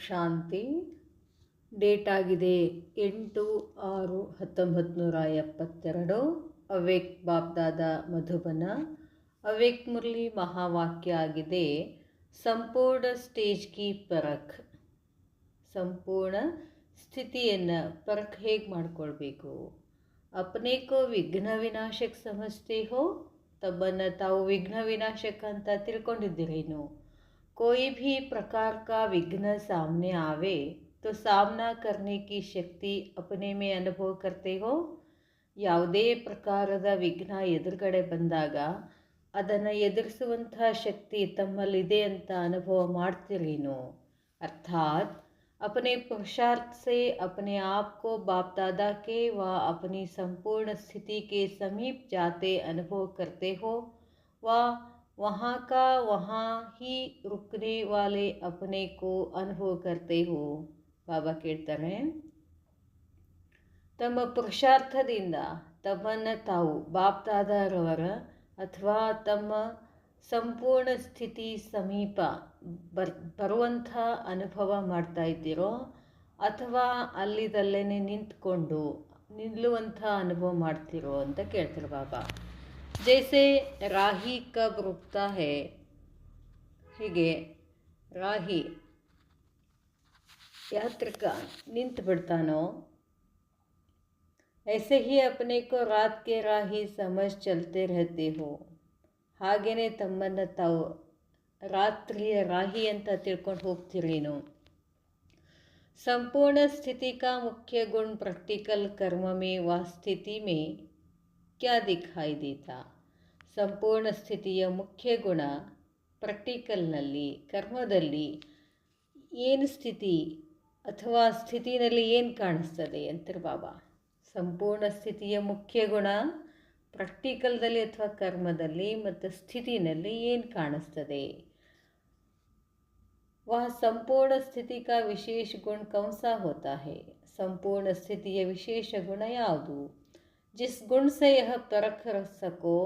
ಶಾಂತಿ. Date ಆಗಿದೆ 8/6/1972. ಅವ್ಯಕ್ತ ಬಾಪ್ದಾದ ಮಧುಬನ. ಅವ್ಯಕ್ತ ಮುರಳಿ ಮಹಾವಾಕ್ಯ ಆಗಿದೆ, ಸಂಪೂರ್ಣ ಸ್ಟೇಜ್ ಕಿ ಪರಖ್. ಸಂಪೂರ್ಣ ಸ್ಥಿತಿಯನ್ನು ಪರಖ್ ಹೇಗೆ ಮಾಡ್ಕೊಳ್ಬೇಕು. ಅಪನೆ ಕೋ ವಿಘ್ನ ವಿನಾಶಕ ಸಮಜ್ತೆ ಹೋ, ತಮ್ಮನ್ನು ತಾವು ವಿಘ್ನ ವಿನಾಶಕ ಅಂತ ತಿಳ್ಕೊಂಡಿದ್ದೀರೇನು. कोई भी प्रकार का विघ्न सामने आवे तो सामना करने की शक्ति अपने में अनुभव करते हो. ಯಾವುದೇ ಪ್ರಕಾರದ ವಿಘ್ನ ಎದುರುಗಡೆ ಬಂದಾಗ ಅದನ್ನು ಎದುರಿಸುವಂತಹ ಶಕ್ತಿ ತಮ್ಮಲ್ಲಿದೆ ಅಂತ ಅನುಭವ ಮಾಡ್ತಿರೇನು. ಅರ್ಥಾತ್ अपने पुरुषार्थ से अपने आप को बाप दादा के व अपनी संपूर्ण स्थिति के समीप जाते अनुभव करते हो व वहाँ का वहाँ ही रुकने वाले अपने को अनुभव करते हो. ಬಾಬಾ ಕೇಳ್ತಾರೆ, ತಮ್ಮ ಪುರುಷಾರ್ಥದಿಂದ ತಮ್ಮನ್ನು ತಾವು ಬಾಪ್ದಾದರವರ ಅಥವಾ ತಮ್ಮ ಸಂಪೂರ್ಣ ಸ್ಥಿತಿ ಸಮೀಪ ಬರುವಂಥ ಅನುಭವ ಮಾಡ್ತಾ ಇದ್ದೀರೋ ಅಥವಾ ಅಲ್ಲಿದಲ್ಲೇ ನಿಲ್ಲುವಂಥ ಅನುಭವ ಮಾಡ್ತಿರೋ ಅಂತ ಕೇಳ್ತಾರೆ ಬಾಬಾ. ಜೈಸೆ ರಾಹಿ ಕಬ್ ರುಕ್ತಾ ಹೇ, ಹೀಗೆ ರಾಹಿ ಯಾತ್ರಿಕ ನಿಂತು ಬಿಡ್ತಾನೋ, ऐसे ही अपने को रात के राही समझ चलते रहते हो. ಹಾಗೆಯೇ ತಮ್ಮನ್ನು ತಾವು ರಾತ್ರಿಯ ರಾಹಿ ಅಂತ ತಿಳ್ಕೊಂಡು ಹೋಗ್ತಿರೇನು. संपूर्ण स्थिति का मुख्य गुण प्रैक्टिकल कर्म में व स्थिति में क्या दिखाई देता. ಸಂಪೂರ್ಣ ಸ್ಥಿತಿಯ ಮುಖ್ಯ ಗುಣ ಪ್ರಾಕ್ಟಿಕಲ್ನಲ್ಲಿ, ಕರ್ಮದಲ್ಲಿ ಏನು ಸ್ಥಿತಿ ಅಥವಾ ಸ್ಥಿತಿನಲ್ಲಿ ಏನು ಕಾಣಿಸ್ತದೆ ಅಂತಾರೆ ಬಾಬಾ. ಸಂಪೂರ್ಣ ಸ್ಥಿತಿಯ ಮುಖ್ಯ ಗುಣ ಪ್ರಾಕ್ಟಿಕಲ್ದಲ್ಲಿ ಅಥವಾ ಕರ್ಮದಲ್ಲಿ ಮತ್ತು ಸ್ಥಿತಿನಲ್ಲಿ ಏನು ಕಾಣಿಸ್ತದೆ. वह संपूर्ण स्थिति का विशेष गुण कौन सा होता है. संपूर्ण ಸ್ಥಿತಿಯ ವಿಶೇಷ ಗುಣ ಯಾವುದು. जिस गुण से यह परख सको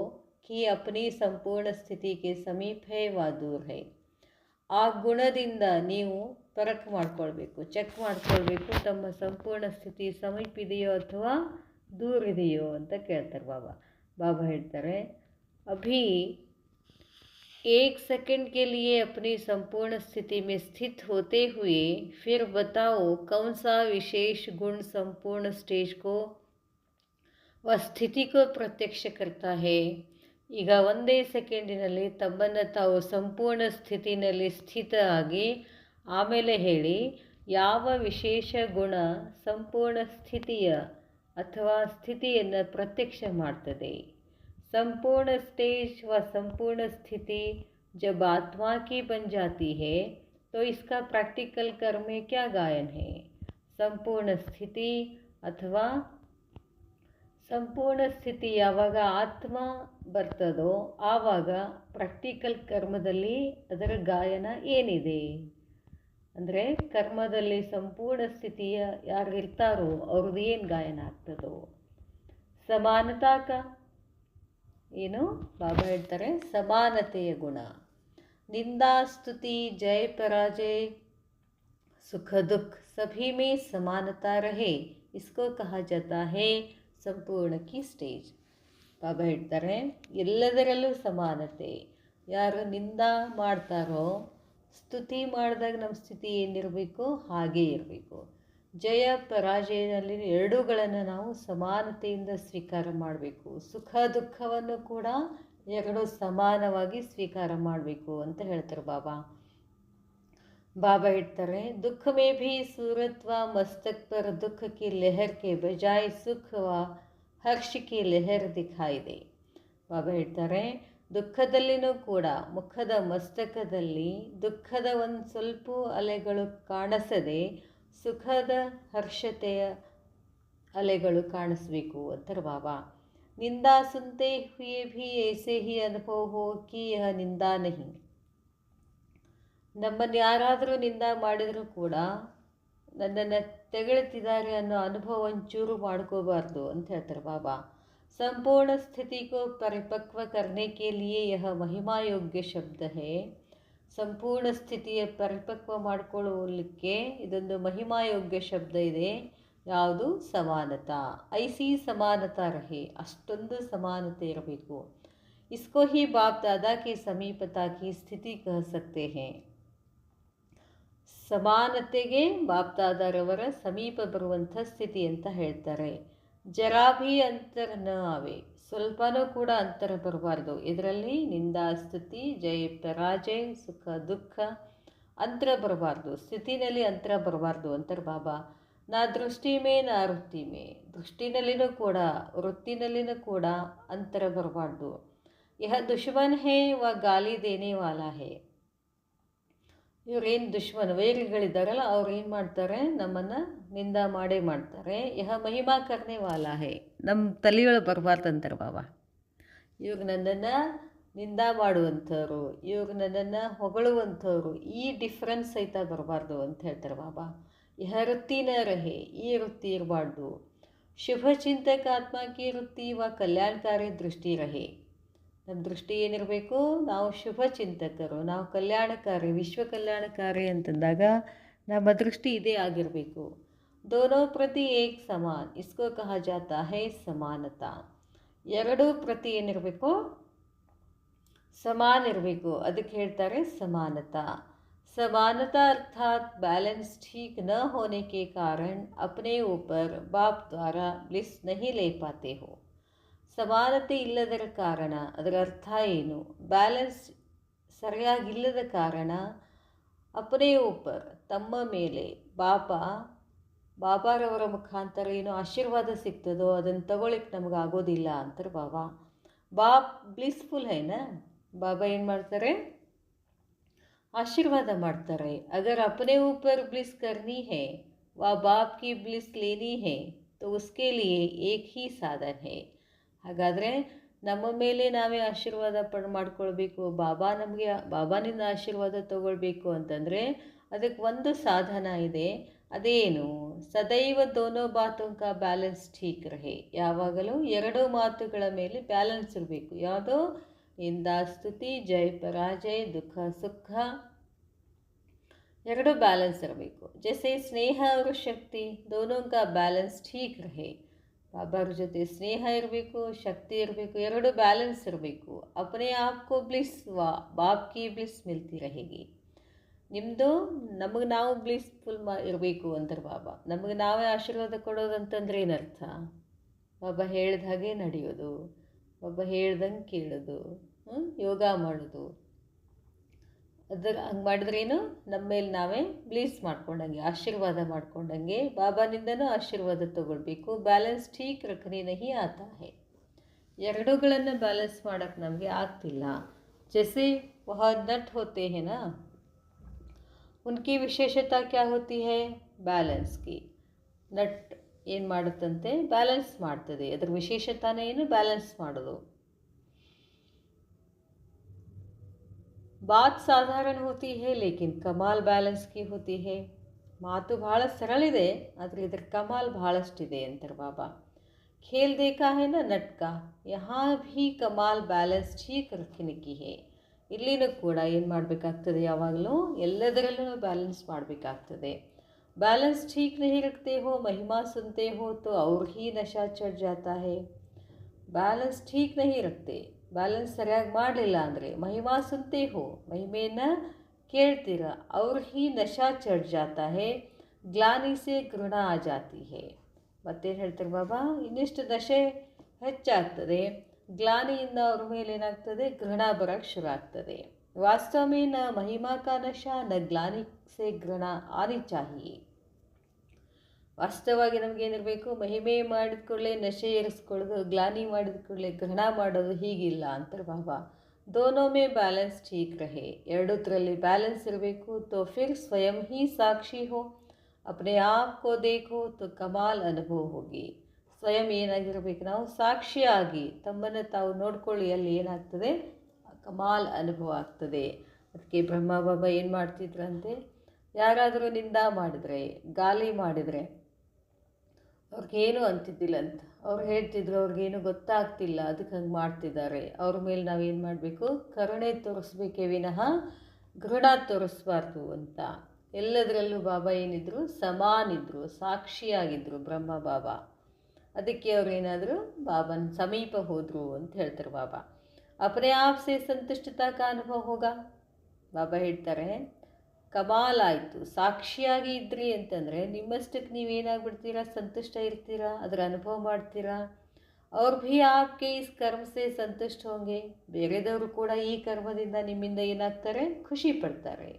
कि अपनी संपूर्ण स्थिति के समीप है व दूर है. ಆ ಗುಣದಿಂದ ನೀವು ಪರಖ್ ಮಾಡ್ಕೊಳ್ಬೇಕು, ಚೆಕ್ ಮಾಡ್ಕೊಳ್ಬೇಕು, ತಮ್ಮ ಸಂಪೂರ್ಣ ಸ್ಥಿತಿ ಸಮೀಪ ಇದೆಯೋ ಅಥವಾ ದೂರ ಇದೆಯೋ ಅಂತ ಕೇಳ್ತಾರೆ ಬಾಬಾ. ಬಾಬಾ ಹೇಳ್ತಾರೆ, ಅಭಿ 1 सेकंड के लिए अपनी संपूर्ण स्थिति में स्थित होते हुए फिर बताओ कौन सा विशेष गुण संपूर्ण स्टेज को व स्थिति को प्रत्यक्ष करता है. ಈಗ ಒಂದೇ ಸೆಕೆಂಡಿನಲ್ಲಿ ತಮ್ಮನ್ನು ತಾವು ಸಂಪೂರ್ಣ ಸ್ಥಿತಿನಲ್ಲಿ ಸ್ಥಿತ ಆಗಿ ಆಮೇಲೆ ಹೇಳಿ, ಯಾವ ವಿಶೇಷ ಗುಣ ಸಂಪೂರ್ಣ ಸ್ಥಿತಿಯ ಅಥವಾ ಸ್ಥಿತಿಯನ್ನು ಪ್ರತ್ಯಕ್ಷ ಮಾಡ್ತದೆ. संपूर्ण स्टेज व संपूर्ण स्थिति जब आत्मा की बन जाती है तो इसका प्रैक्टिकल कर्म में क्या गायन है. संपूर्ण स्थिति ಅಥವಾ ಸಂಪೂರ್ಣ ಸ್ಥಿತಿ ಯಾವಾಗ ಆತ್ಮ ಬರ್ತದೋ ಆವಾಗ ಪ್ರಾಕ್ಟಿಕಲ್ ಕರ್ಮದಲ್ಲಿ ಅದರ ಗಾಯನ ಏನಿದೆ ಅಂದರೆ, ಕರ್ಮದಲ್ಲಿ ಸಂಪೂರ್ಣ ಸ್ಥಿತಿಯ ಯಾರು ಇರ್ತಾರೋ ಅವ್ರದ್ದು ಏನು ಗಾಯನ ಆಗ್ತದೋ. ಸಮಾನತಾಕ ಏನು ಬಾಬಾ ಹೇಳ್ತಾರೆ, ಸಮಾನತೆಯ ಗುಣ. ನಿಂದಾ ಸ್ತುತಿ ಜಯ ಪರಾಜಯ ಸುಖ ದುಃಖ ಸಭಿ ಮೇ ಸಮಾನತಾ ರಹೆ, ಇಸ್ಕೋ ಕಹಾ ಜಾತಾ ಹೇ ಸಂಪೂರ್ಣ ಕಿ ಸ್ಟೇಜ್. ಬಾಬಾ ಹೇಳ್ತಾರೆ, ಎಲ್ಲದರಲ್ಲೂ ಸಮಾನತೆ. ಯಾರು ನಿಂದಾ ಮಾಡ್ತಾರೋ, ಸ್ತುತಿ ಮಾಡಿದಾಗ ನಮ್ಮ ಸ್ಥಿತಿ ಏನಿರಬೇಕು ಹಾಗೇ ಇರಬೇಕು. ಜಯ ಪರಾಜಯದಲ್ಲಿ ಎರಡೂಗಳನ್ನು ನಾವು ಸಮಾನತೆಯಿಂದ ಸ್ವೀಕಾರ ಮಾಡಬೇಕು. ಸುಖ ದುಃಖವನ್ನು ಕೂಡ ಎರಡು ಸಮಾನವಾಗಿ ಸ್ವೀಕಾರ ಮಾಡಬೇಕು ಅಂತ ಹೇಳ್ತಾರೆ ಬಾಬಾ. ಬಾಬಾ ಹೇಳ್ತಾರೆ, ದುಃಖ ಮೇ ಭೀ ಸೂರತ್ ವ ಮಸ್ತಕ್ ಪರ್ ದುಃಖ ಕಿ ಲಹರ್ ಕೆ ಬಜಾಯ್ ಸುಖ ವ ಹರ್ಷ ಕಿ ಲಹರ್ ದಿಖಾಯಿ ದೆ. ಬಾಬಾ ಹೇಳ್ತಾರೆ, ದುಃಖದಲ್ಲಿನೂ ಕೂಡ ಮುಖದ ಮಸ್ತಕದಲ್ಲಿ ದುಃಖದ ಒಂದು ಸ್ವಲ್ಪ ಅಲೆಗಳು ಕಾಣಿಸದೆ ಸುಖದ ಹರ್ಷತೆಯ ಅಲೆಗಳು ಕಾಣಿಸ್ಬೇಕು ಅಂತಾರೆ ಬಾಬಾ. ನಿಂದಾ ಸುನ್ತೆ ಹುಯೇ ಭೀ ಐಸೆ ಹಿ ಅನುಭವ ಹೋ ಕಿ ಯಹ ನಿಂದಾ ನಹಿ. ನಮ್ಮನ್ನು ಯಾರಾದರೂ ನಿಂದಾ ಮಾಡಿದರೂ ಕೂಡ ನನ್ನನ್ನು ತೆಗಳುತ್ತಿದ್ದಾರೆ ಅನ್ನೋ ಅನುಭವ ಒಂಚೂರು ಮಾಡ್ಕೋಬಾರ್ದು ಅಂತ ಹೇಳ್ತಾರೆ ಬಾಬಾ. ಸಂಪೂर्ण स्थिति को परिपक्व करने के लिए यह महिमा योग्य शब्द है. ಸಂಪೂರ್ಣ ಸ್ಥಿತಿಯ ಪರಿಪಕ್ವ ಮಾಡಿಕೊಳ್ಳಲಿಕ್ಕೆ ಇದೊಂದು ಮಹಿಮಾಯೋಗ್ಯ ಶಬ್ದ ಇದೆ. ಯಾವುದು? ಸಮಾನತಾ. ಐಸಿ ಸಮಾನತಾ ರಹೆ, ಅಷ್ಟೊಂದು ಸಮಾನತೆ ಇರಬೇಕು. ಇಸ್ಕೋ ಹಿ ಬಾಪ್ ದಾದಾ ಕಿ ಸಮೀಪತಾ ಕಿ ಸ್ಥಿತಿ ಕಹ ಸಕ್ತೆ ಹೇ. ಸಮಾನತೆಗೆ ಬಾಪ್ ದಾದಾರವರ ಸಮೀಪ ಬರುವಂಥ ಸ್ಥಿತಿ ಅಂತ ಹೇಳ್ತಾರೆ. ಜರಾ ಭೀ ಅಂತರ ನ ಆವೆ, ಸ್ವಲ್ಪನೂ ಕೂಡ ಅಂತರ ಬರಬಾರ್ದು. ಇದರಲ್ಲಿ ನಿಂದಾ ಸ್ತುತಿ, ಜಯ ಪರಾಜಯ, ಸುಖ ದುಃಖ ಅಂತರ ಬರಬಾರ್ದು. ಸ್ಥಿತಿನಲ್ಲಿ ಅಂತರ ಬರಬಾರ್ದು ಅಂತಾರೆ ಬಾಬಾ. ನಾ ದೃಷ್ಟಿ ಮೇ ನಾ ವೃತ್ತಿ ಮೇ, ದೃಷ್ಟಿನಲ್ಲಿನೂ ಕೂಡ ವೃತ್ತಿನಲ್ಲಿನೂ ಕೂಡ ಅಂತರ ಬರಬಾರ್ದು. ಯಹ ದುಶ್ಮನ್ ಹೇ ವ ಗಾಲಿ ದೇನೆ ವಾಲಾ ಹೇ. ಇವ್ರೇನು ದುಶ್ಮನ್ ವೈರಿಗಳಿದ್ದಾರಲ್ಲ ಅವ್ರು ಏನು ಮಾಡ್ತಾರೆ? ನಮ್ಮನ್ನು ನಿಂದ ಮಾಡೇ ಮಾಡ್ತಾರೆ. ಯಹ ಮಹಿಮಾ ಕರ್ನೆ ವಾಲಾ ಹೇ, ನಮ್ಮ ತಲೆಯೊಳಗೆ ಬರಬಾರ್ದು ಅಂತಾರೆ ಬಾಬಾ. ಇವ್ರು ನನ್ನನ್ನು ನಿಂದ ಮಾಡುವಂಥವ್ರು, ಇವ್ರು ನನ್ನನ್ನು ಹೊಗಳುವಂಥವ್ರು, ಈ ಡಿಫ್ರೆನ್ಸ್ ಸಹಿತ ಬರಬಾರ್ದು ಅಂತ ಹೇಳ್ತಾರೆ ಬಾಬಾ. ಯಹ ವೃತ್ತಿನ ರಹೆ, ಈ ವೃತ್ತಿ ಇರಬಾರ್ದು. ಶುಭ ಚಿಂತಕ ಆತ್ಮಕಿ ವೃತ್ತಿ ವ ಕಲ್ಯಾಣಕಾರಿ ದೃಷ್ಟಿ ರಹೆ. ನಮ್ಮ ದೃಷ್ಟಿ ಏನಿರಬೇಕು? ನಾವು ಶುಭ ಚಿಂತಕರು, ನಾವು ಕಲ್ಯಾಣಕಾರಿ, ವಿಶ್ವ ಕಲ್ಯಾಣಕಾರಿ ಅಂತಂದಾಗ ನಮ್ಮ ದೃಷ್ಟಿ ಇದೇ ಆಗಿರಬೇಕು. ದೋನೋ ಪ್ರತಿ ಏಕ್ ಸಮಾನ್, ಇಸ್ಕೋ ಕಹಾ ಜಾತಾ ಹೈ ಸಮಾನತಾ. ಎರಡೂ ಪ್ರತಿ ಏನಿರಬೇಕು? ಸಮಾನ ಇರಬೇಕು. ಅದಕ್ಕೆ ಹೇಳ್ತಾರೆ ಸಮಾನತಾ. समानता अर्थात बैलेंस ठीक न होने के कारण अपने ऊपर बाप द्वारा ब्लिस नहीं ले पाते हो. ಸಮಾನತೆ ಇಲ್ಲದರ ಕಾರಣ, ಅದರ ಅರ್ಥ ಏನು? ಬ್ಯಾಲೆನ್ಸ್ ಸರಿಯಾಗಿಲ್ಲದ ಕಾರಣ ಅಪನೇ ಊಪರ್, ತಮ್ಮ ಮೇಲೆ ಬಾಬಾರವರ ಮುಖಾಂತರ ಏನು ಆಶೀರ್ವಾದ ಸಿಗ್ತದೋ ಅದನ್ನು ತಗೊಳ್ಳಿಕ್ಕೆ ನಮಗಾಗೋದಿಲ್ಲ ಅಂತಾರೆ ಬಾಬಾ. ಬಾಪ್ ಬ್ಲಿಸ್ಫುಲ್ ಹೈನ, ಬಾಬಾ ಏನು ಮಾಡ್ತಾರೆ? ಆಶೀರ್ವಾದ ಮಾಡ್ತಾರೆ. ಅಗರ್ ಅಪನೆ ऊपर ब्लिस करनी है व बाप की ब्लिस लेनी है तो उसके लिए एक ही साधन है. ಹಾಗಾದರೆ ನಮ್ಮ ಮೇಲೆ ನಾವೇ ಆಶೀರ್ವಾದ ಮಾಡ್ಕೊಳ್ಬೇಕು, ಬಾಬಾನಿಂದ ಆಶೀರ್ವಾದ ತಗೊಳ್ಬೇಕು ಅಂತಂದರೆ ಅದಕ್ಕೆ ಒಂದು ಸಾಧನ ಇದೆ. ಅದೇನು? ಸದೈವ ದೋನೋ ಬಾತೋಂ ಕಾ ಬ್ಯಾಲೆನ್ಸ್ ಠೀಕ್ ರಹೆ. ಯಾವಾಗಲೂ ಎರಡೂ ಮಾತುಗಳ ಮೇಲೆ ಬ್ಯಾಲೆನ್ಸ್ ಇರಬೇಕು. ಯಾವುದೋ? ನಿಂದಾ ಸ್ತುತಿ, ಜಯ ಪರಾಜಯ, ದುಃಖ ಸುಖ ಎರಡೂ ಬ್ಯಾಲೆನ್ಸ್ ಇರಬೇಕು. ಜೈಸೆ ಸ್ನೇಹ ಅವರು ಶಕ್ತಿ, ದೋನೋ ಕಾ ಬ್ಯಾಲೆನ್ಸ್ ಠೀಕ್ ರಹೆ. ಬಾಬಾರ ಜೊತೆ ಸ್ನೇಹ ಇರಬೇಕು, ಶಕ್ತಿ ಇರಬೇಕು, ಎರಡು ಬ್ಯಾಲೆನ್ಸ್ ಇರಬೇಕು. ಅಪನೇ ಆಪ್ಕೋ ಬ್ಲಿಸ್ ವ ಬಾಪ್ ಕಿ ಬ್ಲಿಸ್ ಮಿಲ್ತಿ ರಹೇಗಿ. ನಿಮ್ಮದು ನಮಗೆ ನಾವು ಬ್ಲಿಸ್ಫುಲ್ ಇರಬೇಕು ಅಂತಾರೆ ಬಾಬಾ. ನಮಗೆ ನಾವೇ ಆಶೀರ್ವಾದ ಕೊಡೋದಂತಂದ್ರೆ ಏನರ್ಥ? ಬಾಬಾ ಹೇಳ್ದ ಹಾಗೆ ನಡೆಯೋದು, ಬಾಬಾ ಹೇಳ್ದಂಗೆ ಕೇಳೋದು, ಯೋಗ ಮಾಡೋದು. ಹಂಗೆ ಮಾಡಿದ್ರೇನು? ನಮ್ಮ ಮೇಲೆ ನಾವೇ ಬ್ಲೀಸ್ ಮಾಡ್ಕೊಂಡಂಗೆ, ಆಶೀರ್ವಾದ ಮಾಡ್ಕೊಂಡಂಗೆ. ಬಾಬಾನಿಂದನೂ ಆಶೀರ್ವಾದ ತಗೊಳ್ಬೇಕು. ಬ್ಯಾಲೆನ್ಸ್ ಠೀಕ್ ರಖನೆ ನಹಿ ಆತಾ ಹೈ. ಎರಡೂಗಳನ್ನು ಬ್ಯಾಲೆನ್ಸ್ ಮಾಡೋಕ್ಕೆ ನಮಗೆ ಆಗ್ತಿಲ್ಲ. ಜೈಸೆ ವಹ ನಟ್ ಹೋತೆ ಹೇ ನಾ, ಉನ್ಕಿ ವಿಶೇಷತಾ ಕ್ಯಾ ಹೋತಿ ಹೈ? ಬ್ಯಾಲೆನ್ಸ್ ಕಿ. ನಟ್ ಏನು ಮಾಡುತ್ತಂತೆ? ಬ್ಯಾಲೆನ್ಸ್ ಮಾಡ್ತದೆ. ಅದರ ವಿಶೇಷತಾನೇ ಏನು? ಬ್ಯಾಲೆನ್ಸ್ ಮಾಡೋದು. बात साधारण होती है लेकिन कमाल बैलेंस की होती है. ಮಾತು ಭಾಳ ಸರಳಿದೆ, ಆದರೆ ಇದರ ಕಮಾಲ್ ಭಾಳಷ್ಟಿದೆ ಅಂತಾರೆ ಬಾಬಾ. ಖೇಲ್ ದೇಖಾ ಹೈ ನಾ ನಟ್ಕ, ಯಹಾ ಭೀ ಕಮಾಲ್ ಬ್ಯಾಲೆನ್ಸ್ ಠೀಕ್ ರಖನೆ ಕಿ ಹೈ. ಇಲ್ಲಿನೂ ಕೂಡ ಏನು ಮಾಡಬೇಕಾಗ್ತದೆ? ಯಾವಾಗಲೂ ಎಲ್ಲದರಲ್ಲೂ ಬ್ಯಾಲೆನ್ಸ್ ಮಾಡಬೇಕಾಗ್ತದೆ. ಬ್ಯಾಲೆನ್ಸ್ ಠೀಕ್ ನಹಿ ರಖತೆ ಹೋ, ಮಹಿಮಾ ಸುನತೆ ಹೋ ತೋ ಔರ್ ಹಿ ನಶಾ ಚढ़ ಜಾತಾ ಹೈ. ಬ್ಯಾಲೆನ್ಸ್ ಠೀಕ್ ನಹಿ ರಖತೆ, ಬ್ಯಾಲೆನ್ಸ್ ಸರಿಯಾಗಿ ಮಾಡಲಿಲ್ಲ ಅಂದರೆ ಮಹಿಮಾ ಸುನತೆ ಹೋ, ಮಹಿಮೆಯನ್ನು ಕೇಳ್ತೀರ, ಅವ್ರ ಹಿ ನಶಾ ಚढ़ ಜಾತಾ ಹೇ, ಗ್ಲಾನಿ ಸೆ ಗೃಣ ಆ ಜಾತಿ ಹೇ. ಮತ್ತೇನು ಹೇಳ್ತಾರೆ ಬಾಬಾ? ಇನ್ನಿಷ್ಟು ನಶೆ ಹೆಚ್ಚಾಗ್ತದೆ, ಗ್ಲಾನಿಯಿಂದ ಅವ್ರ ಮೇಲೆ ಏನಾಗ್ತದೆ? ಗೃಣ ಬರೋಕ್ಕೆ ಶುರು ಆಗ್ತದೆ. ವಾಸ್ತವ ಮೇ ನ ಮಹಿಮಾ ಕಾ ನಶಾ ನ ಗ್ಲಾನಿ ಸೆ ಗೃಣ ಆನಿ ಚಾಹಿಯೇ. ವಾಸ್ತವವಾಗಿ ನಮಗೇನಿರಬೇಕು? ಮಹಿಮೆ ಮಾಡಿದ ಕೂಡಲೇ ನಶೆ ಏರಿಸ್ಕೊಳ್ಳೋದು, ಗ್ಲಾನಿ ಮಾಡಿದ ಕೂಡಲೇ ಗ್ರಹಣ ಮಾಡೋದು ಹೀಗಿಲ್ಲ ಅಂತಾರೆ ಬಾಬಾ. ದೋನೋ ಮೇ ಬ್ಯಾಲೆನ್ಸ್ ಠೀಕ್ ರಹೆ, ಎರಡೂದ್ರಲ್ಲಿ ಬ್ಯಾಲೆನ್ಸ್ ಇರಬೇಕು. ತೋ ಫಿರ್ ಸ್ವಯಂ ಹಿ ಸಾಕ್ಷಿ ಹೋ, ಅಪನೆ ಆಪ್ ಕೋ ದೇಖೋ ತೋ ಕಮಾಲ್ ಅನುಭವ ಹೋಗಿ. ಸ್ವಯಂ ಏನಾಗಿರಬೇಕು? ನಾವು ಸಾಕ್ಷಿಯಾಗಿ ತಮ್ಮನ್ನು ತಾವು ನೋಡ್ಕೊಳ್ಳಿ, ಅಲ್ಲಿ ಏನಾಗ್ತದೆ? ಕಮಾಲ್ ಅನುಭವ ಆಗ್ತದೆ. ಅದಕ್ಕೆ ಬ್ರಹ್ಮ ಬಾಬಾ ಏನು ಮಾಡ್ತಿದ್ರಂತೆ? ಯಾರಾದರೂ ನಿಂದ ಮಾಡಿದರೆ, ಗಾಲಿ ಮಾಡಿದರೆ ಅವ್ರಿಗೇನು ಅಂತಿದ್ದಿಲ್ಲಂತ. ಅವ್ರು ಹೇಳ್ತಿದ್ರು ಅವ್ರಿಗೇನು ಗೊತ್ತಾಗ್ತಿಲ್ಲ, ಅದಕ್ಕೆ ಹಂಗೆ ಮಾಡ್ತಿದ್ದಾರೆ. ಅವ್ರ ಮೇಲೆ ನಾವೇನು ಮಾಡಬೇಕು? ಕರುಣೆ ತೋರಿಸ್ಬೇಕೇ ವಿನಃ ಗೃಣ ತೋರಿಸ್ಬಾರ್ದು ಅಂತ. ಎಲ್ಲದರಲ್ಲೂ ಬಾಬಾ ಏನಿದ್ರು, ಸಮಾನಿದ್ರು, ಸಾಕ್ಷಿಯಾಗಿದ್ದರು ಬ್ರಹ್ಮ ಬಾಬಾ. ಅದಕ್ಕೆ ಅವ್ರು ಏನಾದರೂ ಬಾಬನ ಸಮೀಪ ಹೋದರು ಅಂತ ಹೇಳ್ತಾರೆ ಬಾಬಾ. ಅಪನೆ ಆಪ್ ಸೆ ಸಂತುಷ್ಟತಾ ಕಾ ಅನುಭವ ಹೋಗ. ಬಾಬಾ ಹೇಳ್ತಾರೆ, ಕಮಾಲ್ ಆಯಿತು, ಸಾಕ್ಷಿಯಾಗಿ ಇದ್ರಿ ಅಂತಂದರೆ ನಿಮ್ಮಷ್ಟಕ್ಕೆ ನೀವೇನಾಗ್ಬಿಡ್ತೀರಾ, ಸಂತುಷ್ಟ ಇರ್ತೀರಾ, ಅದರ ಅನುಭವ ಮಾಡ್ತೀರಾ. ಅವ್ರು ಭೀ ಆಪ್ಗೆ ಇಸ್ ಕರ್ಮ ಸೆ ಸಂತುಷ್ಟ ಹೋಂಗೆ, ಬೇರೆದವರು ಕೂಡ ಈ ಕರ್ಮದಿಂದ ನಿಮ್ಮಿಂದ ಏನಾಗ್ತಾರೆ, ಖುಷಿ ಪಡ್ತಾರೆ.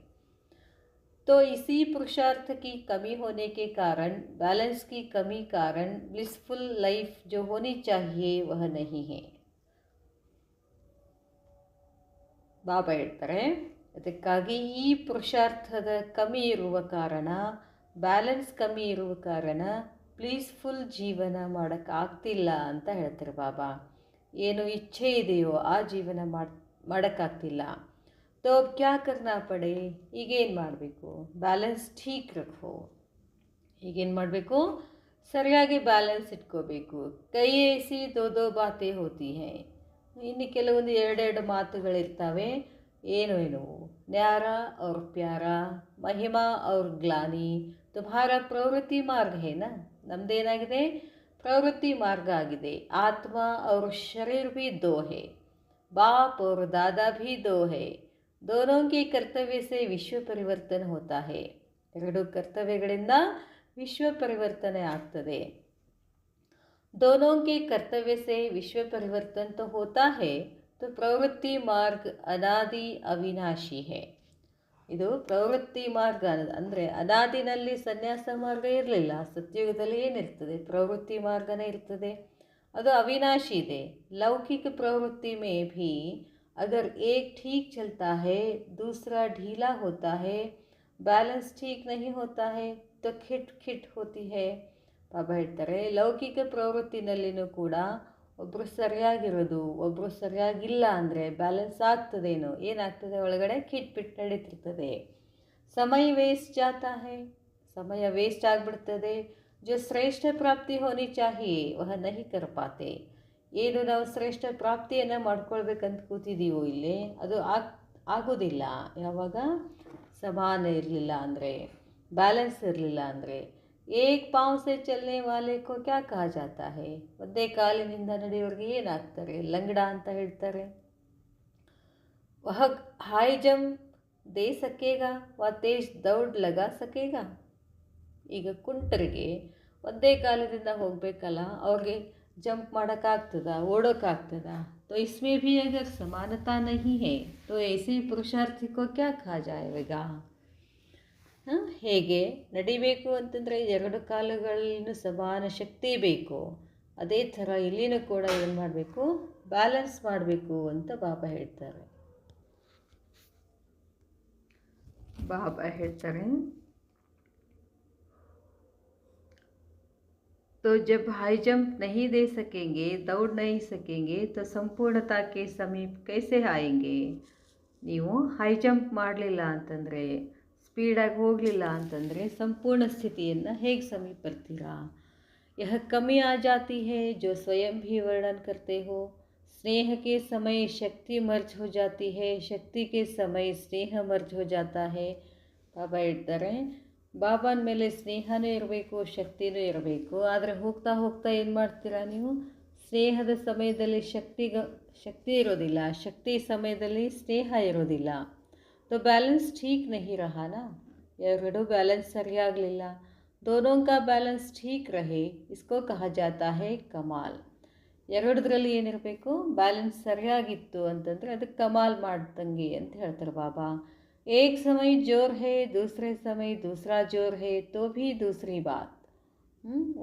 तो इसी पुरुषार्थ की कमी होने के कारण, बैलेंस की कमी कारण ब्लिसफुल लाइफ जो होनी चाहिए वह नहीं है. ಬಾಬಾ ಹೇಳ್ತಾರೆ, ಅದಕ್ಕಾಗಿ ಈ ಪುರುಷಾರ್ಥದ ಕಮ್ಮಿ ಇರುವ ಕಾರಣ, ಬ್ಯಾಲೆನ್ಸ್ ಕಮ್ಮಿ ಇರುವ ಕಾರಣ ಬ್ಲೀಸ್ಫುಲ್ ಜೀವನ ಮಾಡೋಕ್ಕಾಗ್ತಿಲ್ಲ ಅಂತ ಹೇಳ್ತಾರೆ ಬಾಬಾ. ಏನು ಇಚ್ಛೆ ಇದೆಯೋ ಆ ಜೀವನ ಮಾಡೋಕ್ಕಾಗ್ತಿಲ್ಲ. तो अब क्या करना पड़े, ಈಗೇನು ಮಾಡಬೇಕು, ಬ್ಯಾಲೆನ್ಸ್ ಠೀಕ್ ರಖೋ. ಈಗೇನು ಮಾಡಬೇಕು, ಸರಿಯಾಗಿ ಬ್ಯಾಲೆನ್ಸ್ ಇಟ್ಕೋಬೇಕು. ಕೈ ಏಸಿ ದೋ ಬಾತೆ ಹೋತಿ ಹೈ. ಇನ್ನು ಕೆಲವೊಂದು ಎರಡೆರಡು ಮಾತುಗಳಿರ್ತವೆ. ಏನು ನ್ಯಾರ ಅವ್ರ ಪ್ಯಾರ, ಮಹಿಮಾ ಅವ್ರ ಗ್ಲಾನಿ. ತುಮ್ಹಾರ ಪ್ರವೃತ್ತಿ ಮಾರ್ಗ ಹೇನ, ನಮ್ದೇನಾಗಿದೆ, ಪ್ರವೃತ್ತಿ ಮಾರ್ಗ ಆಗಿದೆ. ಆತ್ಮ ಅವ್ರ ಶರೀರ್ ಭೀ ದೋ ಹೇ, ಬಾಪ್ ಅವ್ರ ದಾದಾ ಭೀ ದೋ ಹೇ. दोनों के कर्तव्य से विश्व परिवर्तन होता है. ಎರಡು ಕರ್ತವ್ಯಗಳಿಂದ ವಿಶ್ವ ಪರಿವರ್ತನೆ ಆಗ್ತದೆ. दोनों के कर्तव्य से विश्व परिवर्तन तो होता है, तो प्रवृत्ति मार्ग अनादि अविनाशी है. ಇದು ಪ್ರವೃತ್ತಿ ಮಾರ್ಗ ಅಂದರೆ ಅನಾದಿನಲ್ಲಿ ಸನ್ಯಾಸ ಮಾರ್ಗ ಇರಲಿಲ್ಲ. ಸತ್ಯುಗದಲ್ಲಿ ಏನಿರ್ತದೆ, ಪ್ರವೃತ್ತಿ ಮಾರ್ಗನೇ ಇರ್ತದೆ. ಅದು ಅವಿನಾಶಿ ಇದೆ. ಲೌಕಿಕ ಪ್ರವೃತ್ತಿ ಮೇ ಭೀ अगर एक ठीक चलता है, दूसरा ढीला होता है, बैलेंस ठीक नहीं होता है, तो खिट खिट होती है. ಬಾಬಾ ಹೇಳ್ತಾರೆ, ಲೌಕಿಕ ಪ್ರವೃತ್ತಿನಲ್ಲಿನೂ ಕೂಡ ಒಬ್ಬರು ಸರಿಯಾಗಿರೋದು, ಒಬ್ಬರು ಸರಿಯಾಗಿಲ್ಲ ಅಂದರೆ ಬ್ಯಾಲೆನ್ಸ್ ಆಗ್ತದೇನೋ, ಏನಾಗ್ತದೆ ಒಳಗಡೆ ಕಿಟ್ ಪಿಟ್ ನಡೀತಿರ್ತದೆ. ಸಮಯ ವೇಸ್ಟ್ ಜಾತಾ ಹೈ, ಸಮಯ ವೇಸ್ಟ್ ಆಗಿಬಿಡ್ತದೆ. ಜೋ ಶ್ರೇಷ್ಠ ಪ್ರಾಪ್ತಿ ಹೋನಿ ಚಾಹಿಯೇ ವಹ ನಹಿ ಕರ್ ಪಾತೆ. ಏನು ನಾವು ಶ್ರೇಷ್ಠ ಪ್ರಾಪ್ತಿಯನ್ನು ಮಾಡ್ಕೊಳ್ಬೇಕಂತ ಕೂತಿದ್ದೀವೋ ಇಲ್ಲಿ, ಅದು ಆಗೋದಿಲ್ಲ. ಯಾವಾಗ ಸಮಾನ ಇರಲಿಲ್ಲ ಅಂದರೆ, ಬ್ಯಾಲೆನ್ಸ್ ಇರಲಿಲ್ಲ ಅಂದರೆ. ಏಕ್ ಪಾವ್ ಸೆ ಚಲನೆ ವಾಲೆ ಕೋ ಕ್ಯಾ ಕಹಾ ಜಾತಾ ಹೈ, ಒಂದೇ ಕಾಲಿನಿಂದ ನಡೆಯೋರಿಗೆ ಏನಾಗ್ತಾರೆ, ಲಂಗಡ ಅಂತ ಹೇಳ್ತಾರೆ. ವಹ ಹಾಯ್ ಜಂಪ್ ದೇ ಸಕೇಗಾ, ವ ತೇಜ್ ದೌಡ್ ಲಗಾ ಸಕೇಗಾ. ಈಗ ಕುಂಟರಿಗೆ ಒಂದೇ ಕಾಲದಿಂದ ಹೋಗಬೇಕಲ್ಲ, ಅವ್ರಿಗೆ जंप ಮಾಡೋಕ್ಕಾಗ್ತದ, ಓಡೋಕ್ಕಾಗ್ತದ. तो इसमें भी अगर समानता नहीं है तो ऐसे पुरुषार्थी को क्या कहा जाएगा. ಹೇಗೆ ನಡಿಬೇಕು ಅಂತಂದರೆ ಎರಡು ಕಾಲುಗಳಲ್ಲೂ ಸಮಾನ ಶಕ್ತಿ ಬೇಕು. ಅದೇ ಥರ ಇಲ್ಲಿನೂ ಕೂಡ ಏನು ಮಾಡಬೇಕು, ಬ್ಯಾಲೆನ್ಸ್ ಮಾಡಬೇಕು ಅಂತ ಬಾಬಾ ಹೇಳ್ತಾರೆ. तो जब हाई जंप नहीं दे सकेंगे, दौड़ नहीं सकेंगे, तो ಸಂಪೂರ್ಣತಾ के समीप कैसे आएंगे. ನೀವು ಹೈ ಜಂಪ್ ಮಾಡಲಿಲ್ಲ ಅಂತಂದರೆ, ಸ್ಪೀಡಾಗಿ ಹೋಗಲಿಲ್ಲ ಅಂತಂದರೆ ಸಂಪೂರ್ಣ ಸ್ಥಿತಿಯನ್ನು ಹೇಗೆ ಸಮೀಪ ಬರ್ತೀರಾ. यह कमी आ जाती है जो स्वयं भी वर्णन करते हो. स्नेह के समय शक्ति मर्ज हो जाती है, शक्ति के समय स्नेह मर्ज हो जाता है. ಬಾಬಾ ಹೇಳ್ತಾರೆ, ಬಾಬಾನ ಮೇಲೆ ಸ್ನೇಹನೂ ಇರಬೇಕು, ಶಕ್ತಿನೂ ಇರಬೇಕು. ಆದರೆ ಹೋಗ್ತಾ ಹೋಗ್ತಾ ಏನು ಮಾಡ್ತೀರಾ ನೀವು, ಸ್ನೇಹದ ಸಮಯದಲ್ಲಿ ಶಕ್ತಿ ಇರೋದಿಲ್ಲ, ಶಕ್ತಿ ಸಮಯದಲ್ಲಿ ಸ್ನೇಹ ಇರೋದಿಲ್ಲ. तो बैलेंस ठीक नहीं रहा ना, ಎರಡೂ ಬ್ಯಾಲೆನ್ಸ್ ಸರಿಯಾಗಲಿಲ್ಲ. दोनों का बैलेंस ठीक रहे, इसको कहा जाता है कमाल. ಎರಡರಲ್ಲಿ ಏನಿರಬೇಕು, ಬ್ಯಾಲೆನ್ಸ್ ಸರಿಯಾಗಿತ್ತು ಅಂತಂದರೆ ಅದಕ್ಕೆ ಕಮಾಲ್ ಮಾಡ್ದಂಗೆ ಅಂತ ಹೇಳ್ತಾರೆ ಬಾಬಾ. एक समय जोर है, दूसरे समय दूसरा जोर है, तो भी दूसरी बात.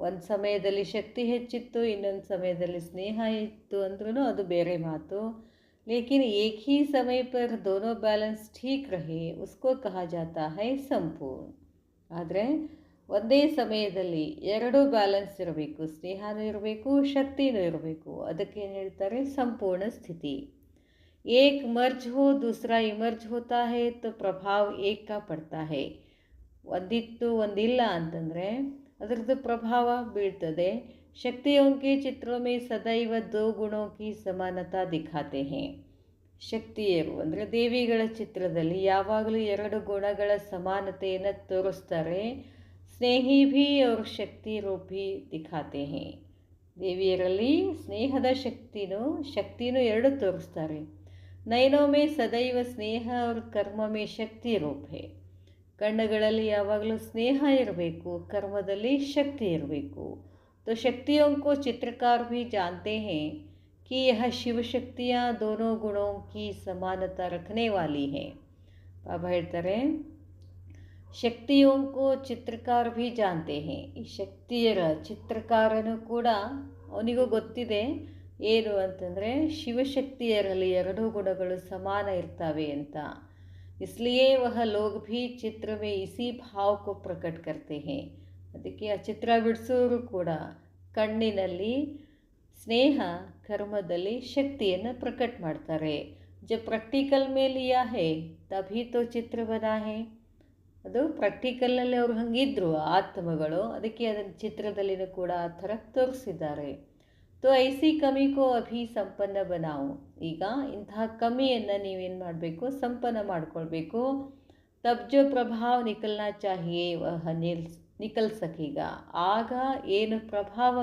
ಒಂದು ಸಮಯದಲ್ಲಿ ಶಕ್ತಿ ಹೆಚ್ಚಿತ್ತು, ಇನ್ನೊಂದು ಸಮಯದಲ್ಲಿ ಸ್ನೇಹ ಇತ್ತು ಅಂದ್ರೂ ಅದು ಬೇರೆ ಮಾತು. लेकिन एक ही समय पर दोनों बैलेंस ठीक रहे, उसको कहा जाता है संपूर्ण. ಆದರೆ ಒಂದೇ ಸಮಯದಲ್ಲಿ ಎರಡೂ ಬ್ಯಾಲೆನ್ಸ್ ಇರಬೇಕು, ಸ್ನೇಹನೂ ಇರಬೇಕು, ಶಕ್ತಿನೂ ಇರಬೇಕು. ಅದಕ್ಕೇನು ಹೇಳ್ತಾರೆ, ಸಂಪೂರ್ಣ ಸ್ಥಿತಿ. एक मर्ज हो, दूसरा इमर्ज होता है, तो प्रभाव एक का पड़ता है. ಒಂದಿತ್ತು ಒಂದಿಲ್ಲ ಅಂತಂದರೆ ಅದರದ್ದು ಪ್ರಭಾವ ಬೀಳ್ತದೆ. शक्तियों के चित्रों में सदैव दो गुणों की समानता दिखाते हैं. ಶಕ್ತಿಯರು ಅಂದರೆ ದೇವಿಗಳ ಚಿತ್ರದಲ್ಲಿ ಯಾವಾಗಲೂ ಎರಡು ಗುಣಗಳ ಸಮಾನತೆಯನ್ನು ತೋರಿಸ್ತಾರೆ. ಸ್ನೇಹಿ ಭೀ ಅವ್ರ ಶಕ್ತಿ ರೂಪ್ ಭೀ ದಿಖಾತೆ ಹೇ. ದೇವಿಯರಲ್ಲಿ ಸ್ನೇಹದ ಶಕ್ತಿನೂ ಎರಡು ತೋರಿಸ್ತಾರೆ. ನಯನೋ ಮೇ ಸದೈವ ಸ್ನೇಹ ಅವ್ರ ಕರ್ಮ ಮೇ ಶಕ್ತಿ ರೂಪ್ ಹೇ. ಕಣ್ಣುಗಳಲ್ಲಿ ಯಾವಾಗಲೂ ಸ್ನೇಹ ಇರಬೇಕು, ಕರ್ಮದಲ್ಲಿ ಶಕ್ತಿ ಇರಬೇಕು. तो शक्तियों को चित्रकार भी जानते हैं कि यह शिव शक्तियाँ दोनों गुणों की समानता रखने वाली हैं. ಬಾಬಾ ಹೇಳ್ತಾರೆ, ಶಕ್ತಿಯೋಂಕೋ ಚಿತ್ರಕಾರ ಭೀ ಜಾನ್ತೆ ಹೇ. ಈ ಶಕ್ತಿಯರ ಚಿತ್ರಕಾರನು ಕೂಡ ಅವನಿಗೂ ಗೊತ್ತಿದೆ ಏನು ಅಂತಂದರೆ ಶಿವಶಕ್ತಿಯರಲ್ಲಿ ಎರಡೂ ಗುಣಗಳು ಸಮಾನ ಇರ್ತವೆ ಅಂತ. ಇಸ್ಲಿಯೇ ವಹ ಲೋಗ್ ಭೀ ಚಿತ್ರ ಮೇ ಇಸಿ ಭಾವ ಕೋ ಪ್ರಕಟ್ ಕರ್ತೆ ಹೇ. ಅದಕ್ಕೆ ಆ ಚಿತ್ರ ಬಿಡಿಸೋರು ಕೂಡ ಕಣ್ಣಿನಲ್ಲಿ ಸ್ನೇಹ, ಕರ್ಮದಲ್ಲಿ ಶಕ್ತಿಯನ್ನು ಪ್ರಕಟ ಮಾಡ್ತಾರೆ. ಜಬ್ ಪ್ರಾಕ್ಟಿಕಲ್ ಮೇಲೆ ಲಿಯಾ ಹೇ ತಭಿ ತೋ ಚಿತ್ರ ಬನಾ ಹೇ. ಅದು ಪ್ರಾಕ್ಟಿಕಲ್ನಲ್ಲಿ ಅವ್ರು ಹಂಗಿದ್ರು ಆತ್ಮಗಳು, ಅದಕ್ಕೆ ಅದನ್ನು ಚಿತ್ರದಲ್ಲಿನೂ ಕೂಡ ಆ ಥರ ತೋರಿಸಿದ್ದಾರೆ. ತೋ ಐಸಿ ಕಮಿ ಕೋ ಅಭಿ ಸಂಪನ್ನ ಬನಾವು. ಈಗ ಇಂತಹ ಕಮಿಯನ್ನು ನೀವೇನು ಮಾಡಬೇಕು, ಸಂಪನ್ನ ಮಾಡಿಕೊಳ್ಬೇಕು. ತಬ್ ಜೋ ಪ್ರಭಾವ ನಿಕಲ್ನಾ ಚಾಹಿಯೇ ವಹ ನಿಕಲ್ ಸಕೀಗ. ಆಗ ಏನು ಪ್ರಭಾವ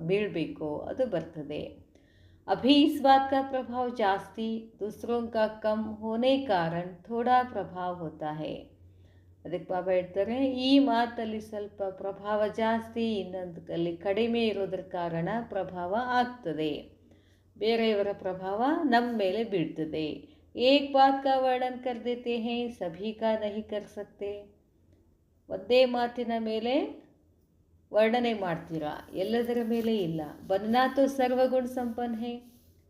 ಬೀಳಬೇಕು ಅದು ಬರ್ತದೆ. ಅಭಿ ಇಸ್ ಬಾತ್ ಕಾ ಪ್ರಭಾವ ಜಾಸ್ತಿ ದೂಸರೋಂ ಕಾ ಕಮ್ ಹೋನೆ ಕಾರಣ ಥೋಡಾ ಪ್ರಭಾವ ಹೋತಾ ಹೇ. ಅದಕ್ಕೆ ಬಾಬಾ ಹೇಳ್ತಾರೆ, ಈ ಮಾತಲ್ಲಿ ಸ್ವಲ್ಪ ಪ್ರಭಾವ ಜಾಸ್ತಿ, ಇನ್ನೊಂದರಲ್ಲಿ ಕಡಿಮೆ ಇರೋದ್ರ ಕಾರಣ ಪ್ರಭಾವ ಆಗ್ತದೆ, ಬೇರೆಯವರ ಪ್ರಭಾವ ನಮ್ಮ ಮೇಲೆ ಬೀಳ್ತದೆ. ಏಕ್ ಬಾತ್ ಕಾ ವರ್ಣನ್ ಕರ್ ದೇತೆ ಹೇ ಸಭಿ ಕಾ ನಹಿ ಕರ್ ಸಕ್ತೆ. ಒಂದೇ ಮಾತಿನ ಮೇಲೆ ವರ್ಣನೆ ಮಾಡ್ತೀರಾ, ಎಲ್ಲದರ ಮೇಲೆ ಇಲ್ಲ. ಬನ್ನಾ ತೋ ಸರ್ವಗುಣ ಸಂಪನ್ನ ಹೇ.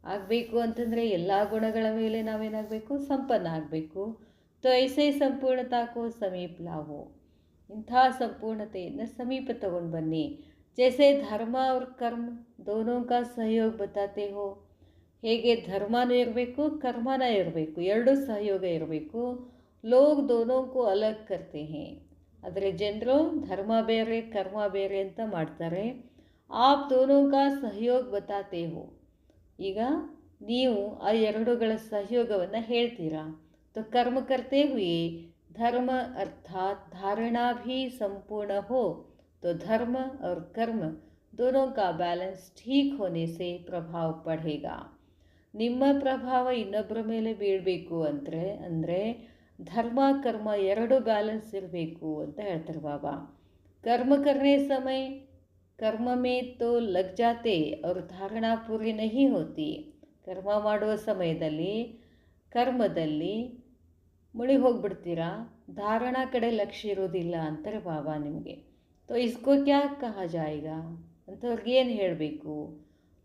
ಆಗಬೇಕು ಅಂತಂದರೆ ಎಲ್ಲ ಗುಣಗಳ ಮೇಲೆ ನಾವೇನಾಗಬೇಕು, ಸಂಪನ್ನ ಆಗಬೇಕು. ತೋ ಐಸೇ ಸಂಪೂರ್ಣತಾಕೋ ಸಮೀಪ ಲಾವೋ. ಇಂಥ ಸಂಪೂರ್ಣತೆಯನ್ನು ಸಮೀಪ ತಗೊಂಡು ಬನ್ನಿ. ಜೈಸೆ ಧರ್ಮ ಅವ್ರ ಕರ್ಮ ದೋನೋ ಕಾ ಸಹಯೋಗ ಬತಾತೆ ಹೋ. ಹೇಗೆ ಧರ್ಮನೂ ಇರಬೇಕು, ಕರ್ಮನೂ ಇರಬೇಕು, ಎರಡೂ ಸಹಯೋಗ ಇರಬೇಕು. ಲೋಗ್ ದೋನೋ ಕೋ ಅಲಗ್ ಕರ್ತೆ ಹೇ. ಆದರೆ ಜನರು ಧರ್ಮ ಬೇರೆ ಕರ್ಮ ಬೇರೆ ಅಂತ ಮಾಡ್ತಾರೆ. ಆಪ್ ದೋನೋ ಕಾ ಸಹಯೋಗ ಬತಾತೆ ಹೋ. ಈಗ ನೀವು ಆ ಎರಡುಗಳ ಸಹಯೋಗವನ್ನು ಹೇಳ್ತೀರಾ. तो कर्म करते हुए धर्म अर्थात धारणा भी संपूर्ण हो तो धर्म और कर्म दोनों का बैलेंस ठीक होने से प्रभाव पड़ेगा. ನಿಮ್ಮ ಪ್ರಭಾವ ಇನ್ನೊಬ್ಬರ ಮೇಲೆ ಬೀಳಬೇಕು ಅಂದರೆ ಧರ್ಮ ಕರ್ಮ ಎರಡು ಬ್ಯಾಲೆನ್ಸ್ ಇರಬೇಕು ಅಂತ ಹೇಳ್ತಾರೆ ಬಾಬಾ. कर्म करने समय कर्म में तो लग जाते और धारणा पूरी नहीं होती. ಕರ್ಮ ಮಾಡುವ ಸಮಯದಲ್ಲಿ ಕರ್ಮದಲ್ಲಿ ಮುಳಿ ಹೋಗ್ಬಿಡ್ತೀರಾ, ಧಾರಣಾ ಕಡೆ ಲಕ್ಷ್ಯ ಇರೋದಿಲ್ಲ ಅಂತಾರೆ ಬಾಬಾ ನಿಮಗೆ. ತೋ ಇಸ್ಕೋ ಕ್ಯಾ ಕಹಾ ಜಾಯೇಗಾ ಅಂಥವ್ರಿಗೆ ಏನು ಹೇಳಬೇಕು.